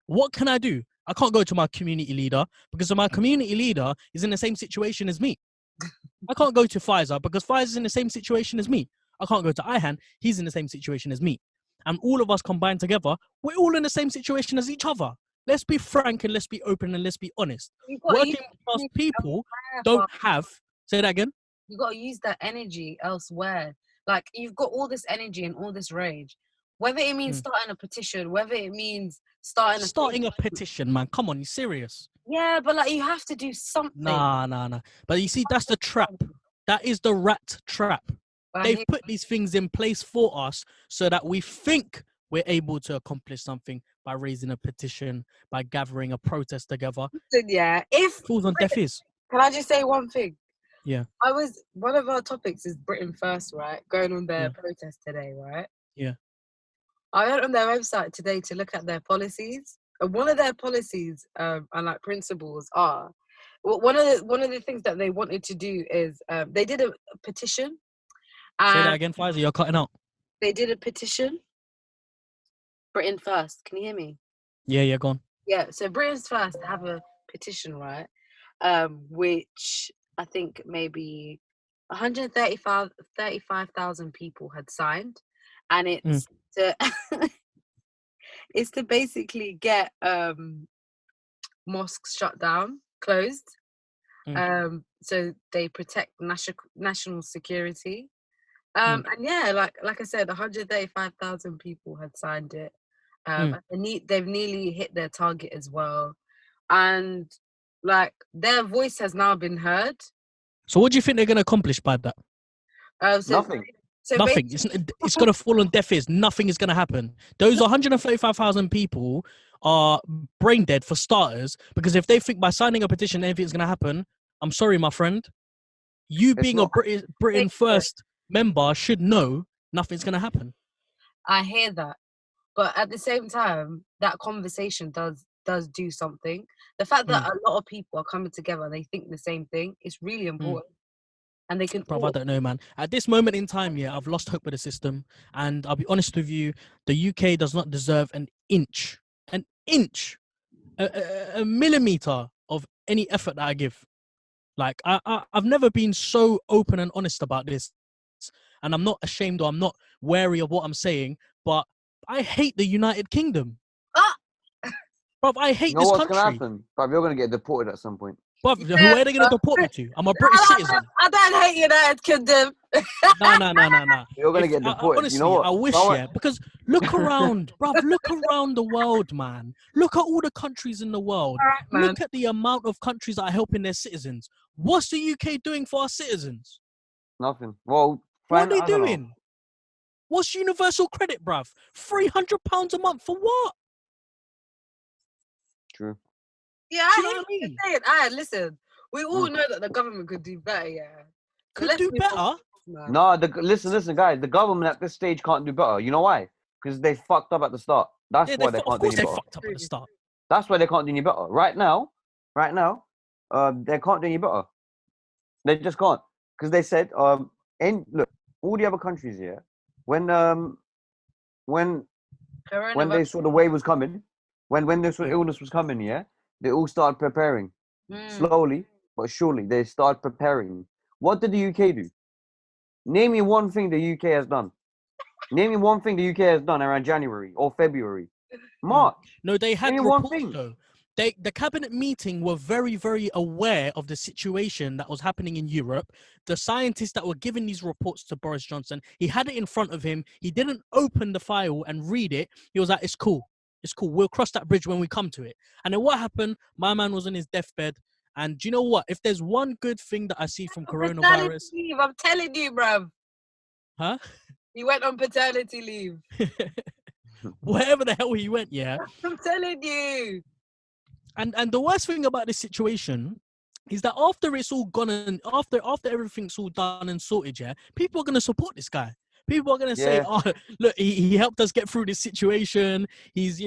What can I do? I can't go to my community leader because my community leader is in the same situation as me. I can't go to Pfizer because Pfizer's in the same situation as me. I can't go to IHAN. He's in the same situation as me. And all of us combined together, we're all in the same situation as each other. Let's be frank and let's be open and let's be honest. Working class people don't have... Say that again? You got to use that energy elsewhere. Like, you've got all this energy and all this rage. Whether it means starting a petition, whether it means starting a petition, man. Come on, you serious? Yeah, but like, you have to do something. Nah. But you see, that's the trap. That is the rat trap. They've put these things in place for us so that we think we're able to accomplish something by raising a petition, by gathering a protest together. Yeah, if falls on deaf ears. Can I just say one thing? Yeah. One of our topics is Britain First, right? Going on their protest today, right? Yeah. I went on their website today to look at their policies. And one of their policies and like principles are, one of the things that they wanted to do is they did a petition. Say that again, Pfizer, you're cutting out. They did a petition. Britain First. Can you hear me? Yeah, go on. Yeah, so Britain's First have a petition, right? Which I think maybe 135,000 people had signed. And it's to it's to basically get mosques shut down, closed. So they protect national security. And yeah, like I said, 135,000 people had signed it. They've nearly hit their target as well. And like, their voice has now been heard. So what do you think they're going to accomplish by that? Nothing. So nothing. It's going to fall on deaf ears. Nothing is going to happen. Those 135,000 people are brain dead for starters, because if they think by signing a petition anything's going to happen, I'm sorry, my friend. You being a Britain First member should know nothing's going to happen. I hear that. But at the same time, that conversation does do something. The fact that a lot of people are coming together and they think the same thing is really important. And they can... Bro, I don't know, man. At this moment in time, I've lost hope with the system. And I'll be honest with you, the UK does not deserve an inch, a millimeter of any effort that I give. Like, I've never been so open and honest about this. And I'm not ashamed or I'm not wary of what I'm saying, but I hate the United Kingdom. Bro, I hate this country. What's going to happen? Bro, you're going to get deported at some point. But who are they going to deport me to? I'm a British citizen. I don't hate United Kingdom. No. You're going to get deported. Honestly, you know what? I wish, because look around, bruv. Look around the world, man. Look at all the countries in the world. Right, look at the amount of countries that are helping their citizens. What's the UK doing for our citizens? Nothing. Well, what are they doing? What's universal credit, bruv? £300 a month for what? True. Yeah, I hear what you're saying. Listen, we all know that the government could do better, Could do better? No, listen, guys. The government at this stage can't do better. You know why? Because they fucked up at the start. That's why they can't do any better. Of course they fucked up at the start. That's why they can't do any better. Right now, they can't do any better. They just can't. Because they said, look, all the other countries here, when they saw the wave was coming, when they saw illness was coming, they all started preparing. Slowly but surely, they started preparing. What did the UK do? Name me one thing the UK has done. Name me one thing the UK has done around January or February. March. No, they had reports, though. The cabinet meeting were very, very aware of the situation that was happening in Europe. The scientists that were giving these reports to Boris Johnson, he had it in front of him. He didn't open the file and read it. He was like, it's cool. We'll cross that bridge when we come to it. And then what happened? My man was on his deathbed. And do you know what? If there's one good thing that I see from coronavirus... Leave, I'm telling you, bruv. Huh? He went on paternity leave. Wherever the hell he went, I'm telling you. And the worst thing about this situation is that after it's all gone and after everything's all done and sorted, people are going to support this guy. People are gonna say, Yeah. "Oh, look, he helped us get through this situation. He's,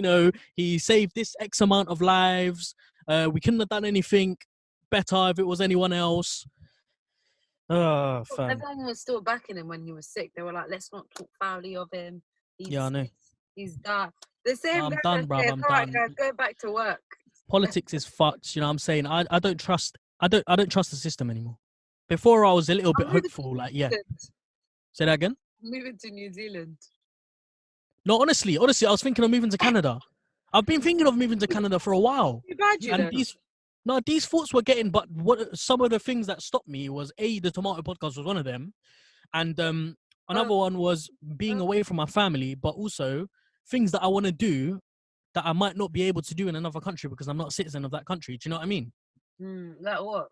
he saved this X amount of lives. We couldn't have done anything better if it was anyone else." Oh, fam. Everyone was still backing him when he was sick. They were like, "Let's not talk foully of him. Yeah, I know. He's done." The same I'm guy done, that bruv. said, I'm "All right, done. guys, go back to work." Politics is fucked. You know what I'm saying? I don't trust. I don't trust the system anymore. Before I was a little bit I'm moving hopeful. to Like, New yeah. Zealand. Say that again. I'm moving to New Zealand. No, honestly, I was thinking of moving to Canada. I've been thinking of moving to Canada for a while. Too bad, you know. And these thoughts were getting, but what some of the things that stopped me was the Tomato Podcast was one of them, and another one was being away from my family, but also things that I want to do that I might not be able to do in another country because I'm not a citizen of that country. Do you know what I mean? Like what?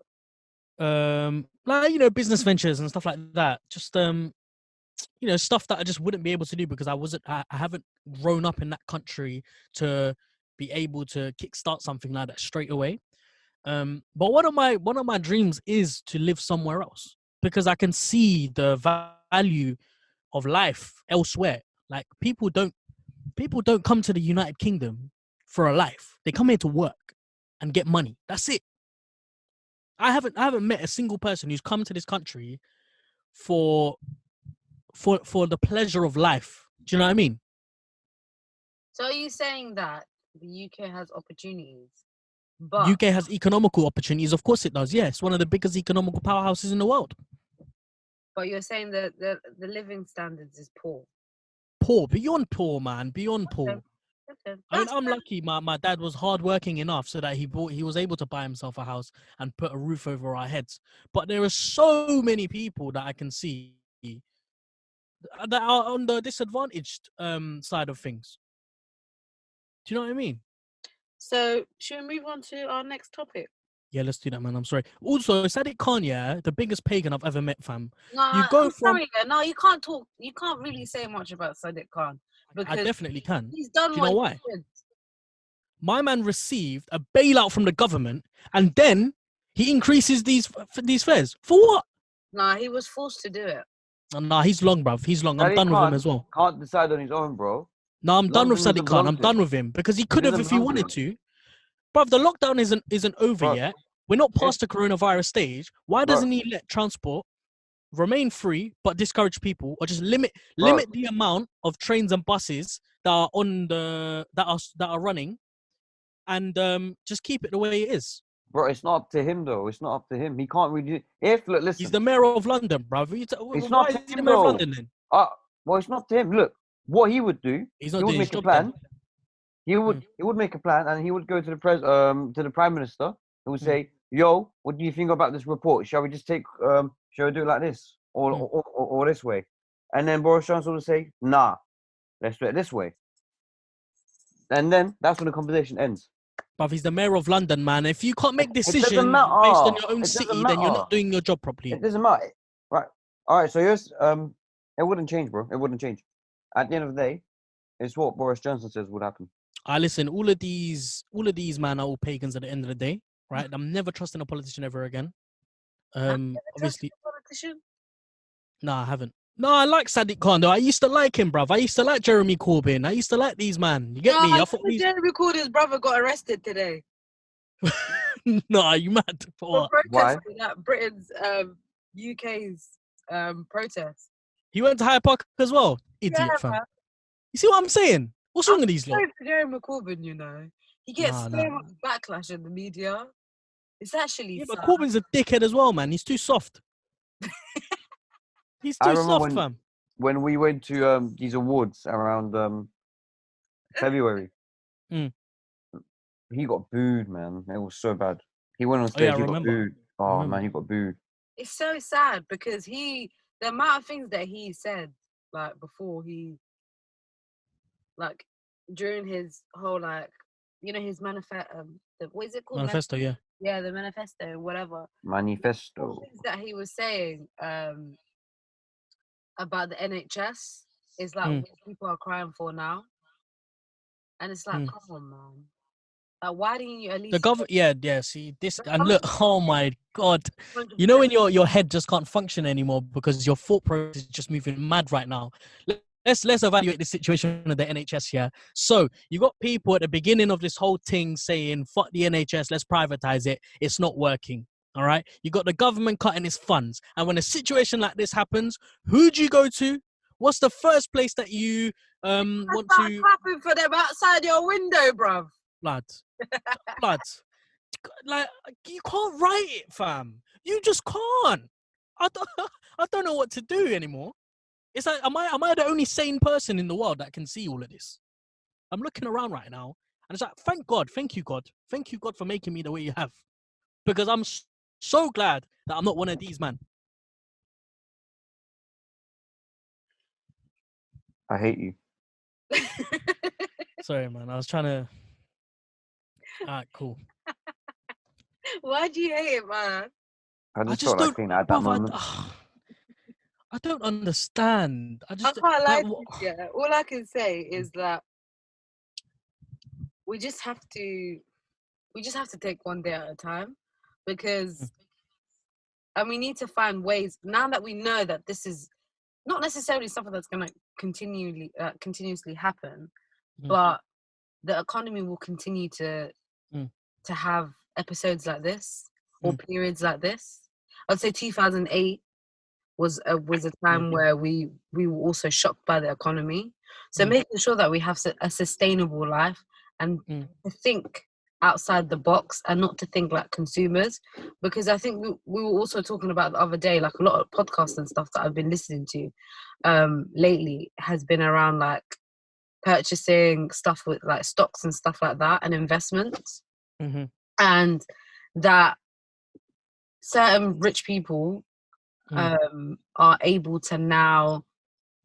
Like business ventures and stuff like that. Just stuff that I just wouldn't be able to do because I haven't grown up in that country to be able to kickstart something like that straight away. But one of my dreams is to live somewhere else because I can see the value of life elsewhere. Like people don't come to the United Kingdom for a life. They come here to work and get money. That's it. I haven't met a single person who's come to this country for the pleasure of life. Do you know what I mean? So are you saying that the UK has opportunities, but UK has economical opportunities? Of course it does. Yeah, it's one of the biggest economical powerhouses in the world. but you're saying that the living standards is poor? Poor, beyond poor, man, beyond poor. Okay. I mean, I'm lucky. My dad was hardworking enough so that he was able to buy himself a house and put a roof over our heads. But there are so many people that I can see that are on the disadvantaged side of things. Do you know what I mean? So should we move on to our next topic? Yeah, let's do that, man. I'm sorry. Also, 6ix9ine, yeah, the biggest pagan I've ever met, fam. No, You go I'm from. sorry. No, you can't talk. You can't really say much about 6ix9ine I because definitely can. he's done Do you what know he why? did. My man received a bailout from the government, and then he increases these fares for what? Nah, he was forced to do it. Nah, he's long, bruv. He's long. I'm Daddy done with him as well. Can't decide on his own, bro. No, I'm done with London doesn't 6ix9ine. belong I'm to done him. with him because he It could have doesn't if he belong to wanted him. to. Bruv, the lockdown isn't over Bro, yet. We're not if- past the coronavirus stage. Why Bro. doesn't he let transport remain free but discourage people, or just limit Bro. the amount of trains and buses that are on that are running, and just keep it the way it is? Bro, it's not up to him though. It's not up to him. He can't really. Look, He's listen. the mayor of London, bruv. It's Why not is to he the him mayor of though. London then? Well, it's not to him. Look, what he would do, He's he not would doing his make a job plan. then. He would make a plan, and he would go to the prime minister. He would say, "Yo, what do you think about this report? Shall we just shall we do it like this or this way?" And then Boris Johnson would say, "Nah, let's do it this way." And then that's when the conversation ends. Bruv, he's the mayor of London, man. If you can't make It doesn't decisions matter. based on your own It doesn't city, then you're matter. not doing your job properly. It doesn't matter. Right. All right. So yes, it wouldn't change, bro. It wouldn't change. At the end of the day, it's what Boris Johnson says would happen. Listen, all of these man are all pagans at the end of the day, right? I'm never trusting a politician ever again. Obviously, Politician? no, I haven't. No, I like 6ix9ine though. I used to like him, bruv. I used to like Jeremy Corbyn. I used to like these man. You get me? I thought these. Jeremy Corbyn's brother got arrested today Nah, you mad? For for what? protesting at Britain's UK's protest. He went to Hyde Park as well. Idiot, Yeah, fam. man. You see what I'm saying? What's wrong with these lot? Sorry for Jeremy Corbyn, you know. He gets Nah, so nah. much backlash in the media. It's actually Yeah, but sad. Corbyn's a dickhead as well, man. He's too soft. He's I too remember soft, fam. when we went to these awards around February. Mm. He got booed, man. It was so bad. He went on Oh, stage. yeah, I He got remember. booed. Oh man, he got booed. It's so sad because the amount of things that he said, like before he, like during his whole his manifesto, what is it called? Manifesto, yeah. Yeah, the manifesto, whatever. Manifesto. Things that he was saying about the NHS is like what people are crying for now, and it's like, come on, man. Like, why didn't you at least? The government, yeah. See this, and look, oh my God, 100%. you know when your head just can't function anymore because your thought process is just moving mad right now. Let's evaluate the situation of the NHS here. So you got people at the beginning of this whole thing saying, "Fuck the NHS, let's privatize it." It's not working. All right. You got the government cutting its funds, and when a situation like this happens, who do you go to? What's the first place that you want to? Clapping for them outside your window, bruv. Blood. Like, you can't write it, fam. You just can't. I don't, I don't know what to do anymore. It's like, am I the only sane person in the world that can see all of this? I'm looking around right now, and it's like, thank God, thank you God for making me the way you have, because I'm so glad that I'm not one of these man. I hate you. Sorry, man. I was trying to. Alright, cool. Why do you hate it, man? I just felt like saying that at that moment. I don't understand. I can't lie to you. Yeah, all I can say is that we just have to take one day at a time, because and we need to find ways now that we know that this is not necessarily something that's going to continuously happen, but the economy will continue to have episodes like this or periods like this. I'd say 2008 was a time where we were also shocked by the economy. So making sure that we have a sustainable life and to think outside the box and not to think like consumers, because I think we were also talking about the other day, like a lot of podcasts and stuff that I've been listening to lately has been around like purchasing stuff with like stocks and stuff like that and investments, and that certain rich people are able to now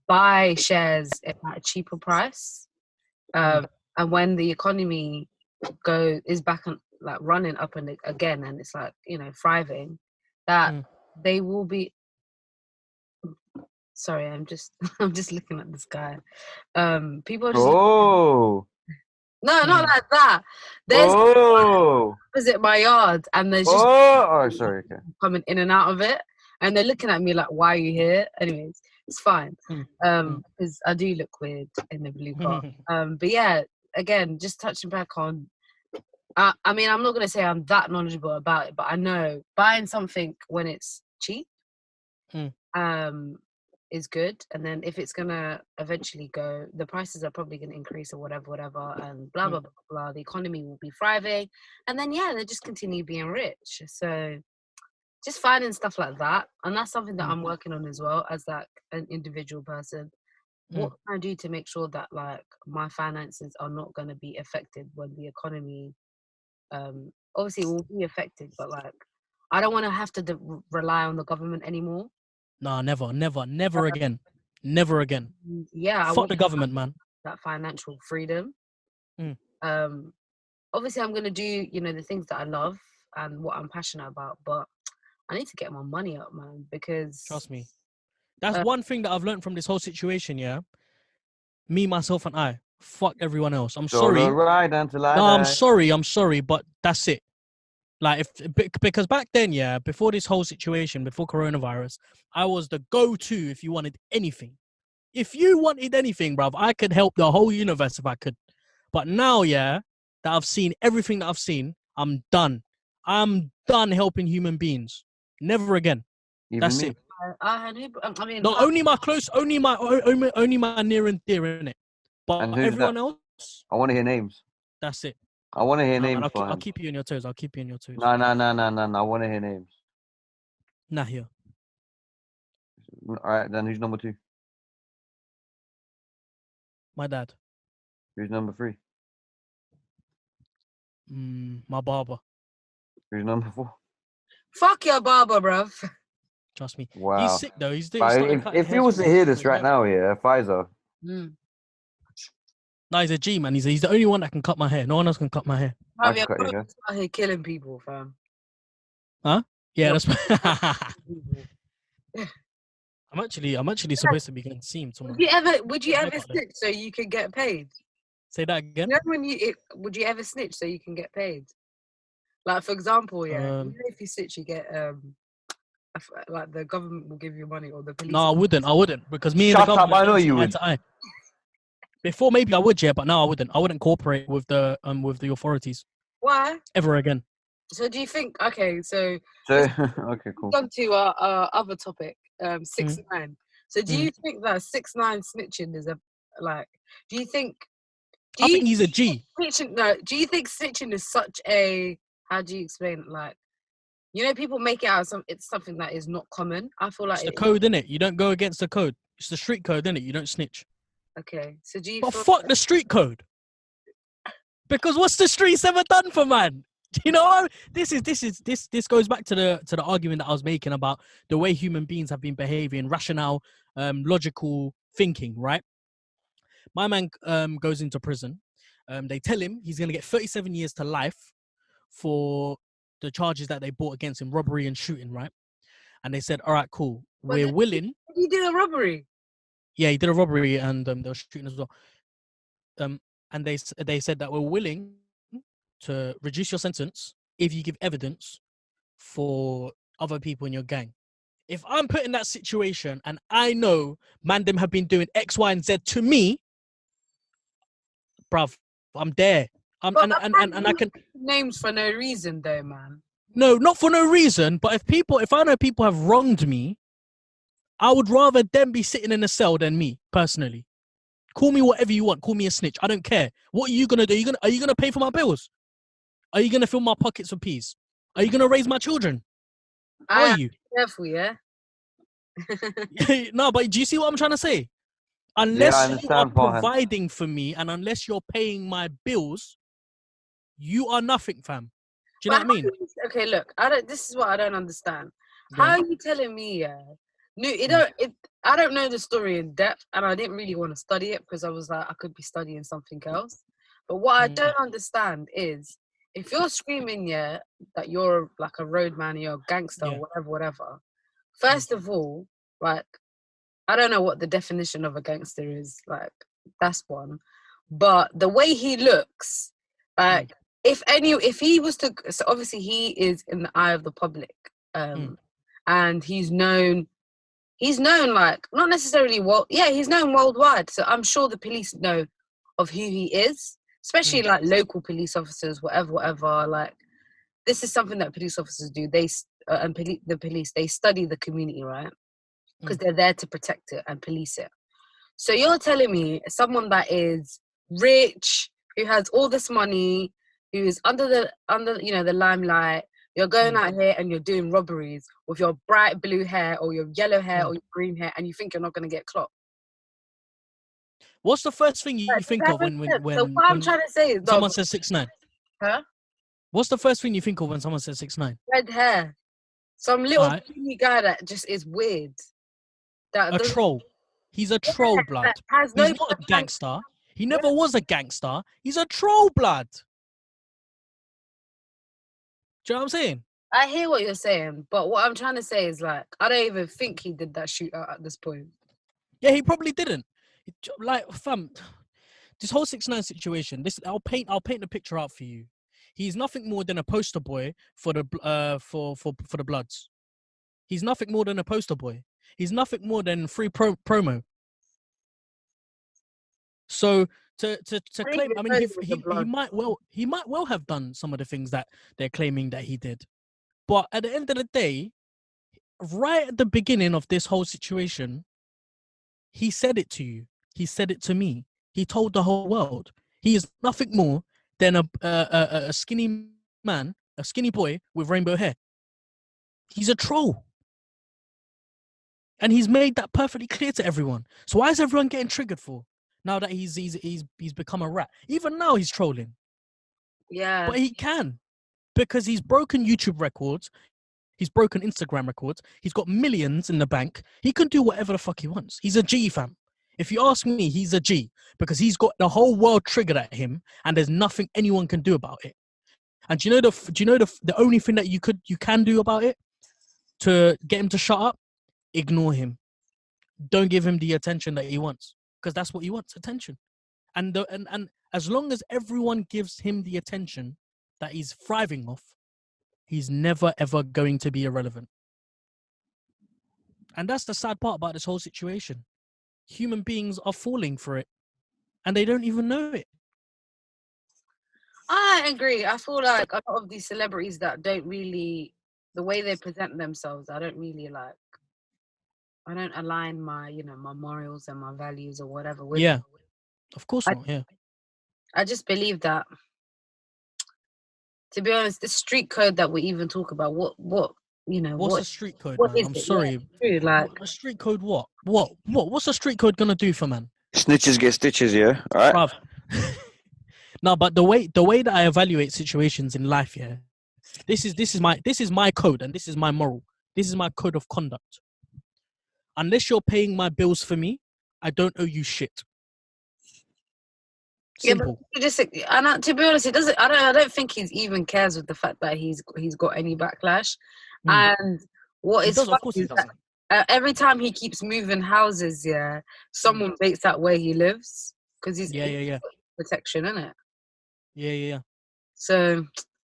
buy shares at a cheaper price, and when the economy is back and like running up and again, and it's like, you know, thriving, that they will be. Sorry, I'm just looking at this guy. People are just no, not like that. There's opposite my yard, and there's just sorry, okay, coming in and out of it, and they're looking at me like, "Why are you here?" Anyways, it's fine. Because I do look weird in the blue car. But yeah, again, just touching back on. I mean, I'm not gonna say I'm that knowledgeable about it, but I know buying something when it's cheap, is good, and then if it's gonna eventually go, the prices are probably gonna increase or whatever, and blah blah blah blah. The economy will be thriving, and then they just continue being rich. So just finding stuff like that, and that's something that I'm working on as well as like an individual person. What can I do to make sure that like my finances are not gonna be affected when the economy, obviously it will be affected, but like I don't want to have to rely on the government anymore. Nah, never again. Never again. Yeah. Fuck the government, man. That financial freedom. Obviously I'm going to do, you know, the things that I love and what I'm passionate about, but I need to get my money up, man, because... Trust me. That's one thing that I've learned from this whole situation, yeah? Me, myself, and I. Fuck everyone else. I'm sorry. I'm sorry, but that's it. Like, because back then, before this whole situation, before coronavirus, I was the go-to if you wanted anything. If you wanted anything, bruv, I could help the whole universe if I could. But now, that I've seen everything that I've seen, I'm done. I'm done helping human beings. Never again. That's it. I mean, no, only my close, only my near and dear, innit? But everyone else, I want to hear names. That's it. I want to hear names. I'll keep you on your toes. No. I want to hear names. Nah, here. All right, then who's number 2? My dad. Who's number 3? My barber. Who's number 4? Fuck your barber, bruv. Trust me. Wow. He's sick though. If he was to hear this right now, Pfizer. No, he's a G, man. He's the only one that can cut my hair. No one else can cut my hair. I'm out here killing people, fam. Huh? Yeah, that's. I'm actually supposed to be getting seen tomorrow. Would you ever stick so you could get paid? Say that again. You know would you ever snitch so you can get paid? Like, for example, if you snitch, you get like the government will give you money or the police. No, I wouldn't because me and the Shut up, government I know you eye would. to eye. Before maybe I would, yeah, but now I wouldn't. I wouldn't cooperate with the authorities. Why? Ever again. So do you think? Okay, so okay, cool. On to our other topic, 6ix9ine. So do you think that 6ix9ine snitching is do you think he's a G. Snitching, no, do you think snitching is such a, how do you explain it? Like, you know, people make it out it's something that is not common. I feel like it's the code, innit? You don't go against the code. It's the street code, innit? You don't snitch. Okay, so do you? But fuck the street code. Because what's the streets ever done for, man? You know, this goes back to the argument that I was making about the way human beings have been behaving, rational, logical thinking, right? My man goes into prison. They tell him he's gonna get 37 years to life for the charges that they brought against him, robbery and shooting, right? And they said, all right, cool, we're willing. Did he do a robbery? Yeah, he did a robbery and they were shooting as well. And they said that we're willing to reduce your sentence if you give evidence for other people in your gang. If I'm put in that situation and I know Mandem have been doing X, Y, and Z to me, bruv, I'm there. And I can names for no reason though, man. No, not for no reason. But if I know people have wronged me, I would rather them be sitting in a cell than me personally. Call me whatever you want. Call me a snitch. I don't care. What are you gonna do? Are you gonna pay for my bills? Are you gonna fill my pockets with peas? Are you gonna raise my children? Are you? Careful, yeah. No, but do you see what I'm trying to say? Unless you are providing for me and unless you're paying my bills, you are nothing, fam. Do you know what I mean? Okay, look, this is what I don't understand. How are you telling me, I don't know the story in depth and I didn't really want to study it because I was like, I could be studying something else. But what I don't understand is if you're screaming, that you're like a roadman, you're a gangster, or whatever. First of all, like, I don't know what the definition of a gangster is. Like, that's one. But the way he looks, like, if he was to, so obviously he is in the eye of the public, and he's known like, not necessarily he's known worldwide. So I'm sure the police know of who he is, especially like local police officers, whatever. Like, this is something that police officers do. They the police, they study the community, right? Because they're there to protect it and police it. So you're telling me someone that is rich, who has all this money, who is under the limelight, you're going out here and you're doing robberies with your bright blue hair or your yellow hair or your green hair, and you think you're not going to get clocked. What's the first thing you think of when so what I'm trying to say is someone says 6ix9ine? Huh? What's the first thing you think of when someone says 6ix9ine? Red hair. Some little puny guy that just is weird. A troll. He's a troll, blood. He's not a gangster. He never was a gangster. He's a troll, blood. Do you know what I'm saying? I hear what you're saying, but what I'm trying to say is, like, I don't even think he did that shootout at this point. Yeah, he probably didn't. Like, fam, this whole 6ix9ine situation. I'll paint the picture out for you. He's nothing more than a poster boy for the for the Bloods. He's nothing more than a poster boy. He's nothing more than free promo. So to claim, I mean, he might well have done some of the things that they're claiming that he did, but at the end of the day, right at the beginning of this whole situation, he said it to you. He said it to me. He told the whole world. He is nothing more than a skinny man, a skinny boy with rainbow hair. He's a troll. And he's made that perfectly clear to everyone. So why is everyone getting triggered for? Now that he's become a rat. Even now he's trolling. Yeah. But he can. Because he's broken YouTube records. He's broken Instagram records. He's got millions in the bank. He can do whatever the fuck he wants. He's a G, fam. If you ask me, he's a G. Because he's got the whole world triggered at him. And there's nothing anyone can do about it. And do you know the only thing that you can do about it? To get him to shut up? Ignore him. Don't give him the attention that he wants, because that's what he wants, attention. And as long as everyone gives him the attention that he's thriving off, he's never, ever going to be irrelevant. And that's the sad part about this whole situation. Human beings are falling for it, and they don't even know it. I agree. I feel like a lot of these celebrities that don't really, the way they present themselves, I don't really like. I don't align my, my morals and my values or whatever with Yeah, them. of course not. Yeah. I just believe that, to be honest, the street code that we even talk about, what's a street code, what man? is I'm it? sorry. Yeah, true, like A street code what? What's a street code gonna do for man? Snitches get stitches, yeah. All right. Bruv. No, but the way that I evaluate situations in life, yeah, this is my code, and this is my moral. This is my code of conduct. Unless you're paying my bills for me, I don't owe you shit. Simple. Yeah, but to be honest, it doesn't. I don't think he even cares with the fact that he's got any backlash. And what is funny is that every time he keeps moving houses, yeah, someone bakes out where he lives because he's protection, isn't it? Yeah. So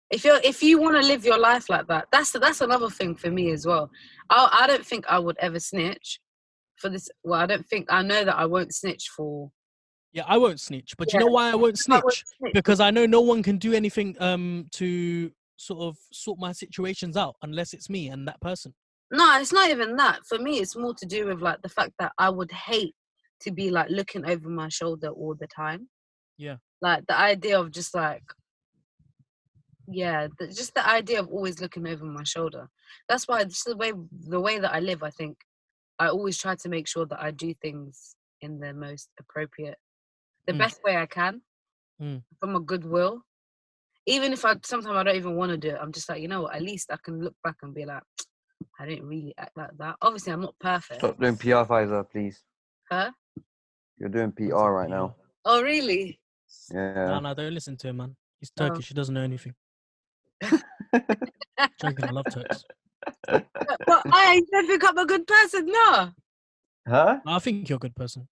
if you want to live your life like that, that's another thing for me as well. I don't think I would ever snitch for this. Well, I know that I won't snitch for. Yeah, I won't snitch. But you know why I won't snitch? Because I know no one can do anything to sort my situations out unless it's me and that person. No, it's not even that. For me, it's more to do with like the fact that I would hate to be like looking over my shoulder all the time. Yeah. Like the idea of just like, just the idea of always looking over my shoulder. That's why just the way that I live, I think I always try to make sure that I do things in the most appropriate, the best way I can, from a goodwill. Even if sometimes I don't even want to do it, I'm just like, you know what, at least I can look back and be like, I didn't really act like that. Obviously, I'm not perfect. Stop doing PR, Pfizer, please. Huh? You're doing PR right now. Oh, really? Yeah. No, don't listen to him, man. He's Turkish. He doesn't know anything. Joking, I love Turks. But I don't think I'm a good person, no. Huh? No, I think you're a good person.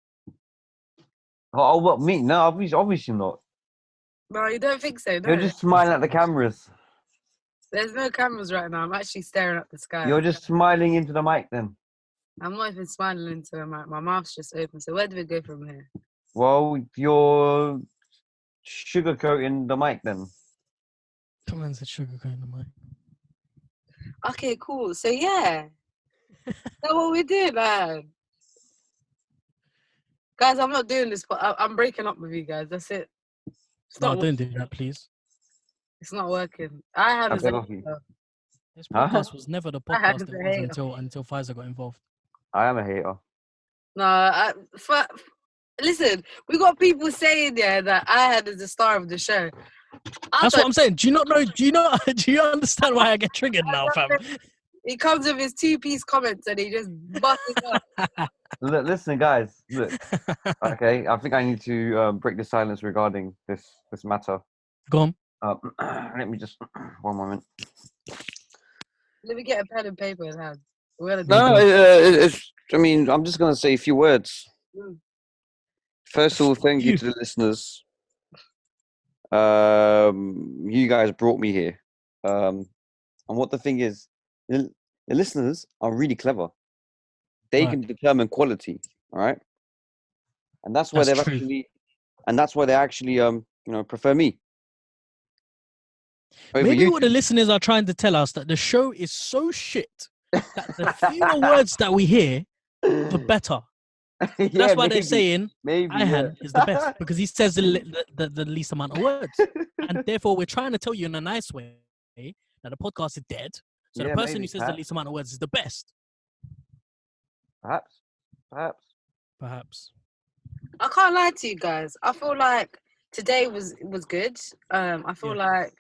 Oh, what, me? No, obviously not. No, you don't think so, no? You're just smiling at the cameras. There's no cameras right now. I'm actually staring at the sky. You're just smiling into the mic then. I'm not even smiling into the mic. My mouth's just open. So where do we go from here? Well, you're sugarcoating the mic then. Come on, said sugarcoating the mic. Okay, cool. So yeah. That's what we did, man. Guys, I'm not doing this, but I'm breaking up with you guys. That's it. No, don't do that, please. It's not working. I had a This podcast was never the podcast it was until Pfizer got involved. I am a hater. No, listen, we got people saying that I had as the star of the show. That's what I'm saying. Do you understand why I get triggered now, fam? He comes with his 2-piece comments and he just busts it up. Look, listen, guys. Look. Okay, I think I need to break the silence regarding this matter. Go on. Let me just 1 moment. Let me get a pen and paper in hand. I mean, I'm just gonna say a few words. First of all, thank you to the listeners. You guys brought me here, and what the thing is, the listeners are really clever. They can determine quality, all right, and that's why they actually prefer me. Maybe what the listeners are trying to tell us that the show is so shit that the fewer words that we hear, the better. That's why they're saying Ihan is the best, because he says the least amount of words. And therefore, we're trying to tell you in a nice way that the podcast is dead. So the person who says the least amount of words is the best. Perhaps. I can't lie to you guys. I feel like today was good. I feel like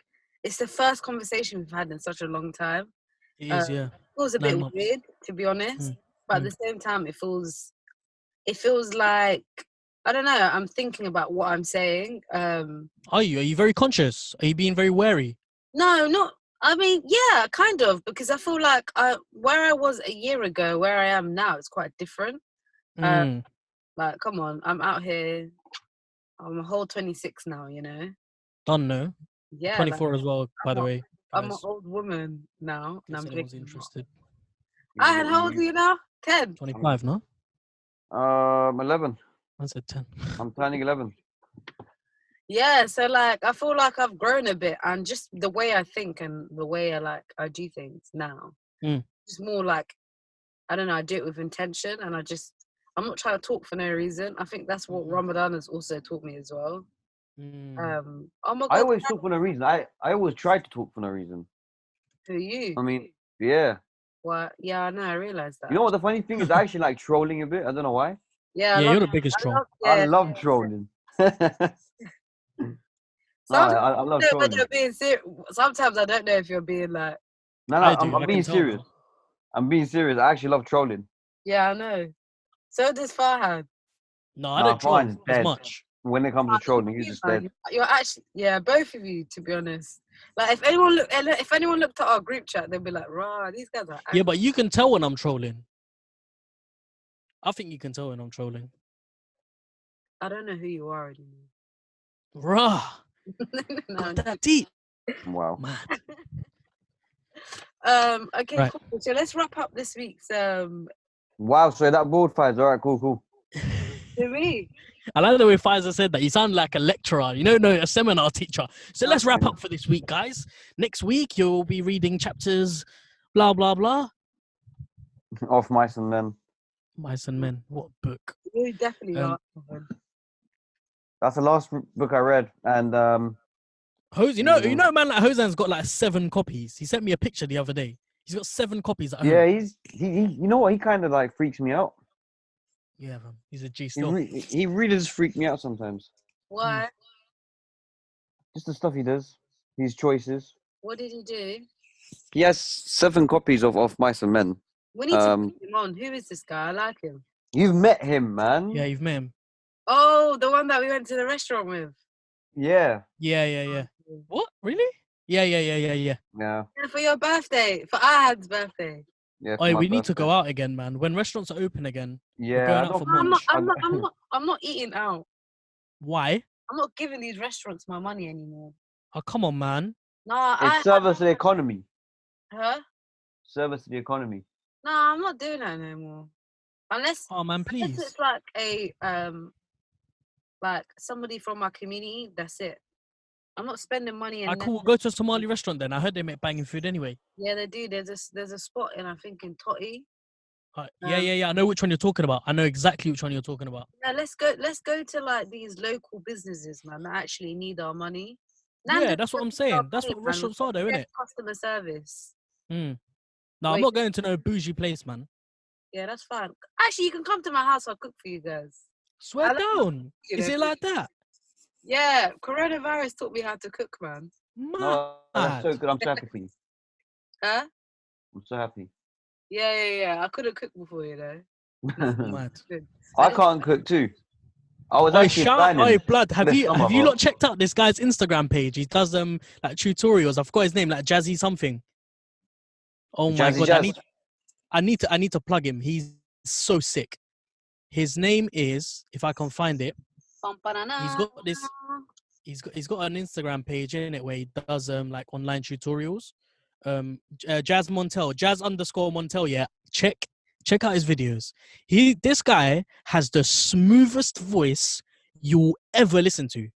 it's the first conversation we've had in such a long time. It is, It feels a bit weird, to be honest. But at the same time, it feels like, I don't know, I'm thinking about what I'm saying. Are you very conscious? Are you being very wary? No, not. I mean, yeah, kind of, because I feel like where I was a year ago, where I am now, is quite different. Like, come on, I'm out here. I'm a whole 26 now, you know? Done, no? Yeah. 24 as well, by I'm the a- way, I'm an guys. old woman now. In And I'm case anyone's drinking. interested. And how old are you now? 10. 25, no? 11. I said 10. I'm turning 11. Yeah, so like I feel like I've grown a bit, and just the way I think and the way I do things now. It's more like, I don't know, I do it with intention, and I'm not trying to talk for no reason. I think that's what Ramadan has also taught me as well. Oh my I God, always talk for no reason. I always try to talk for no reason. who are you? I mean, yeah. What? Yeah, I know, I realized that. You know what the funny thing is? I actually like trolling a bit. I don't know why. Yeah, Yeah, you're the biggest troll. I love trolling. No, Sometimes I love when trolling. you're being serious. Sometimes I don't know if you're being like. No, I do, I'm I can being tell, serious. man. I'm being serious. I actually love trolling. Yeah, I know. So does Farhad. No, I Nah, don't troll Farhan's as dead. much. When it comes to trolling, he's just dead. You're actually, yeah, both of you, to be honest. Like, if anyone looked at our group chat, they'd be like, "Rah, these guys are." Yeah, but you can tell when I'm trolling. I think you can tell when I'm trolling. I don't know who you are anymore. Rah, No, got that deep. Wow. Mad. Okay, Right. cool. So let's wrap up this week's Wow. So that board fights. All right. Cool. to me. I like the way Pfizer said that. You sound like a lecturer, you know, no, a seminar teacher. So let's wrap up for this week, guys. Next week, you'll be reading chapters, blah, blah, blah. Of Mice and Men. Mice and Men. What book? You definitely are. That's the last book I read, and Jose, you know, man, like Hosan's got like 7 copies. He sent me a picture the other day. He's got 7 copies at home. yeah, he you know what? He kind of like freaks me out. Yeah, man. He's a G still. He really does freak me out sometimes. Why? Just the stuff he does, his choices. What did he do? He has 7 copies of Mice and Men. We need to put him on. Who is this guy? I like him. You've met him, man. Yeah, you've met him. Oh, the one that we went to the restaurant with. Yeah. Yeah. What? Really? Yeah. Yeah. For your birthday, for Ahad's birthday. Yeah. Oh, we need to go out again, man. When restaurants are open again, we're Yeah. going out for lunch. I'm not eating out. Why? I'm not giving these restaurants my money anymore. Oh, come on, man. No, It's service to the economy. Huh? Service to the economy. No, I'm not doing that no more. Unless Please. it's like a like somebody from my community. That's it. I'm not spending money. Cool. Go to a Somali restaurant then. I heard they make banging food anyway. Yeah, they do. There's a spot in, I think, in Totty. Yeah. I know which one you're talking about. I know exactly which one you're talking about. Yeah, let's go to like these local businesses, man, that actually need our money. Yeah, that's what I'm saying. That's what restaurants are, though, isn't it? Customer service. No, I'm not going to no bougie place, man. Yeah, that's fine. Actually, you can come to my house. I'll cook for you guys. Swear down. Is it like that? Yeah, coronavirus taught me how to cook, man. No, that's so good. I'm so happy for you. Huh? I'm so happy. Yeah. I couldn't cook before, you know. Mad. I can't cook too. I was actually planning. Blood. Have you not checked out this guy's Instagram page? He does like tutorials. I forgot his name, like Jazzy something. Oh my God, Jazz. I need to plug him. He's so sick. His name is, if I can find it, he's got this. He's got an Instagram page in it where he does like online tutorials. Jazz Montel, Jazz_Montel. Yeah, check out his videos. This guy has the smoothest voice you'll ever listen to,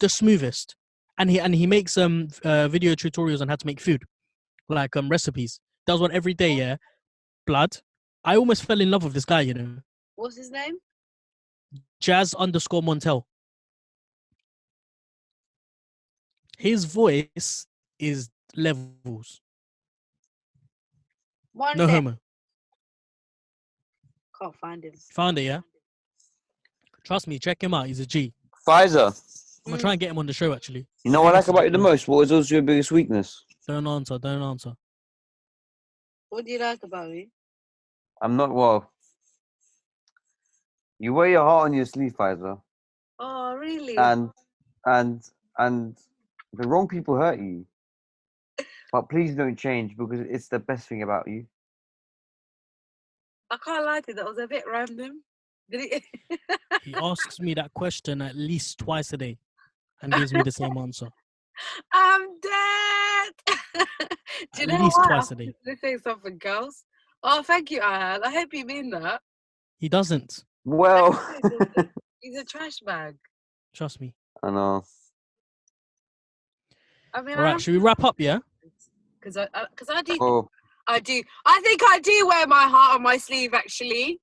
the smoothest. And he makes video tutorials on how to make food, like recipes. Does one every day. Yeah, blood. I almost fell in love with this guy. You know. What's his name? Jazz_Montel. His voice is levels. No homo. Can't find him. Found it, yeah? Trust me, check him out. He's a G. Pfizer. I'm going to try and get him on the show, actually. You know what I like about you the most? What is also your biggest weakness? Don't answer. What do you like about me? I'm not, well, you wear your heart on your sleeve, Pfizer. Oh, really? And the wrong people hurt you. But please don't change because it's the best thing about you. I can't lie to you, that was a bit random. Did he? He asks me that question at least twice a day and gives me the same answer. I'm dead. Do you At know least what? twice a day. Let's say something else. Oh, thank you, Ahan. I hope you mean that. He doesn't. Well, He's a trash bag. Trust me. I know. I mean, All right, should we wrap up, yeah? Because I do. Oh, I do. I think I do wear my heart on my sleeve, actually.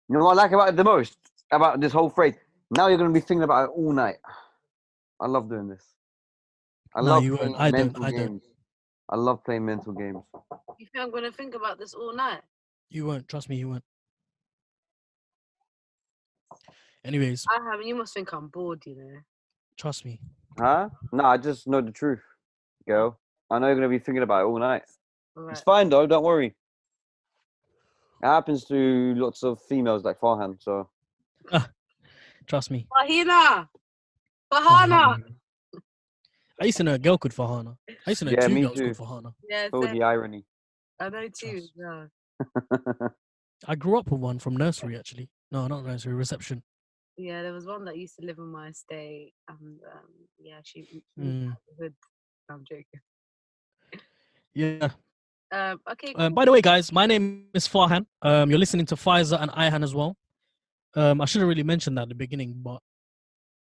you know what I like about it the most? About this whole phrase. Now you're going to be thinking about it all night. I love doing this. I No, love you playing won't. I don't. mental I don't. games. I love playing mental games. You think I'm going to think about this all night? You won't. Trust me, you won't. Anyways, I mean, you must think I'm bored, you know. trust me. Huh? No, I just know the truth, girl. I know you're going to be thinking about it all night. All It's right. fine, though. Don't worry. It happens to lots of females like Farhan, so... Trust me. Fahina! Farhana. Fahana! I used to know a girl called Farhana. I used to know Yeah, two me girls too. called Farhana. Yeah, Oh, the irony. I know too. Trust. Yeah. I grew up with one from nursery, actually. No, not nursery, reception. Yeah, there was one that used to live on my estate, and yeah, she Mm. would. I'm joking. Yeah. Okay. Cool. By the way, guys, my name is Farhan. You're listening to Pfizer and Ihan as well. I should have really mentioned that at the beginning, but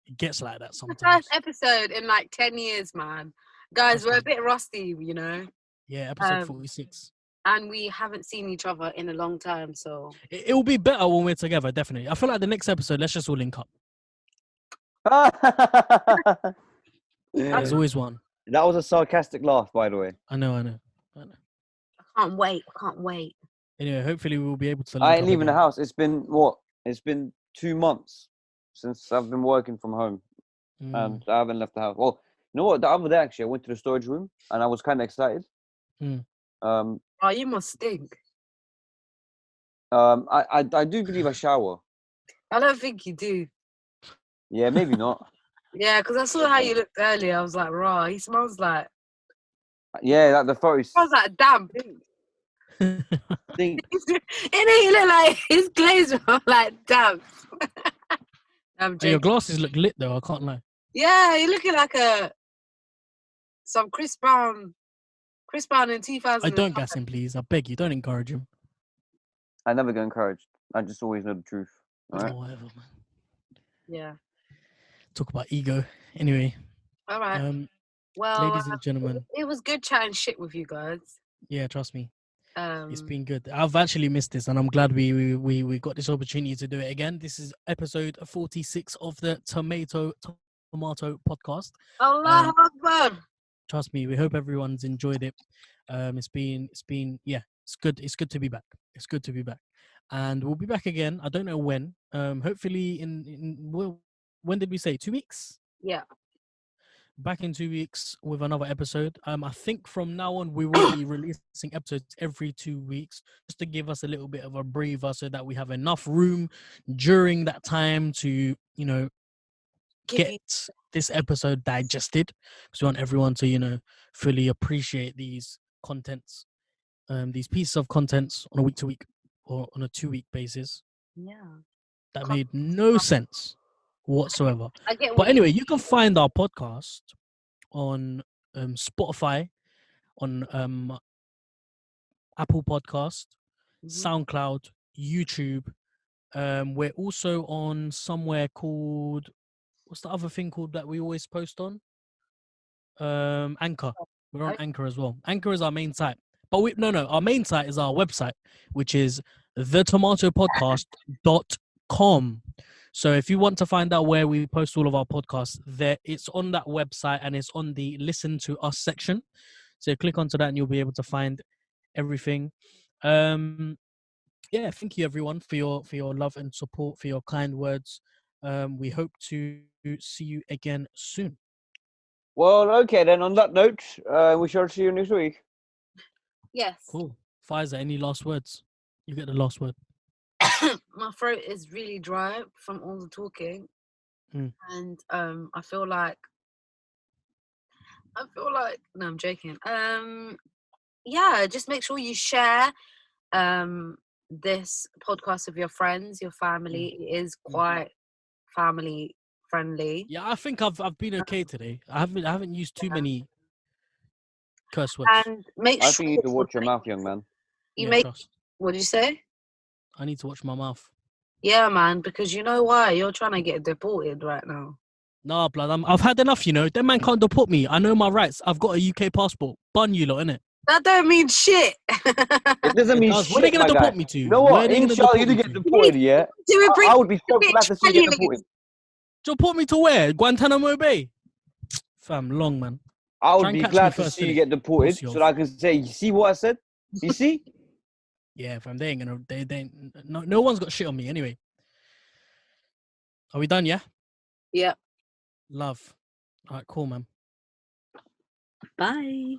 it gets like that The sometimes. first episode in like 10 years, man. Guys, Trust we're a me. bit rusty, you know, Yeah, episode 46. and we haven't seen each other in a long time, so. It will be better when we're together, definitely. I feel like the next episode, let's just all link up. There's always one. That was a sarcastic laugh, by the way. I know. I can't wait. I can't wait. Anyway, hopefully we'll be able to link I ain't up leaving the again. house. It's been what? It's been 2 months since I've been working from home, and I haven't left the house. Well, you know what? The other day, actually, I went to the storage room, and I was kind of excited. Oh, you must stink. I do believe I shower. I don't think you do. Yeah, maybe not. Yeah, because I saw how you looked earlier. I was like, raw. He smells like. Yeah, that the photos. Smells like damp. Think. And he look like his glaze was like damp. I'm Hey, your joking. glasses look lit though, I can't lie. Yeah, you're looking like some Chris Brown in 2000. I don't gas him, please. I beg you, don't encourage him. I never get encouraged. I just always know the truth. All right? Oh, whatever, man. Yeah. Talk about ego. Anyway, All right. Well, ladies and gentlemen, it was good chatting shit with you guys. yeah, trust me, it's Um, been good. I've actually missed this, and I'm glad we got this opportunity to do it again. This is episode 46 of the Tomato podcast. Allah Akbar. Trust me, we hope everyone's enjoyed it. It's been yeah, it's good. It's good to be back. It's good to be back, and we'll be back again. I don't know when. Hopefully when did we say 2 weeks? Yeah. Back in 2 weeks with another episode. I think from now on we will be releasing episodes every 2 weeks, just to give us a little bit of a breather, so that we have enough room during that time to, you know, get this episode digested, because we want everyone to, you know, fully appreciate these contents, these pieces of contents on a week to week or on a 2 week basis. Yeah. That made no sense whatsoever. I get. But anyway, you can find our podcast on Spotify, on Apple Podcast, SoundCloud, YouTube. We're also on somewhere called, what's the other thing called that we always post on? Anchor. We're on Anchor as well. Anchor is our main site. But our main site is our website, which is thetomatopodcast.com. So if you want to find out where we post all of our podcasts, it's on that website, and it's on the Listen to Us section. So click onto that and you'll be able to find everything. Yeah, thank you everyone for your love and support, for your kind words. We hope to see you again soon. Well, okay then. On that note, we shall see you next week. Yes. Cool. Pfizer, any last words? You get the last word. My throat is really dry from all the talking, and I feel like no, I'm joking. Yeah, just make sure you share, this podcast with your friends, your family. It is quite family friendly. Yeah, I think I've been okay today. I haven't used too many curse words. And make I sure think you need to watch your mouth, young man. Trust. What did you say? I need to watch my mouth. Yeah, man, because you know why? You're trying to get deported right now. Nah, blood. I've had enough, you know. That man can't deport me. I know my rights. I've got a UK passport. Bun you lot, innit? That don't mean shit. It doesn't mean shit, Where are they gonna my deport guy. me to? You know Where what? are they gonna Inshallah, you deport me do get to? deported, yeah? I would be so Bitch, glad to see you get anyways. deported. Deport me to where? Guantanamo Bay? Fam, long, man. I would Try and be catch glad me to first, see you innit? get deported Pussy so off. that I can say, you see what I said? You see? Yeah, fam, they ain't gonna. No one's got shit on me anyway. Are we done? Yeah. Yeah. Love. All right, cool, man. Bye.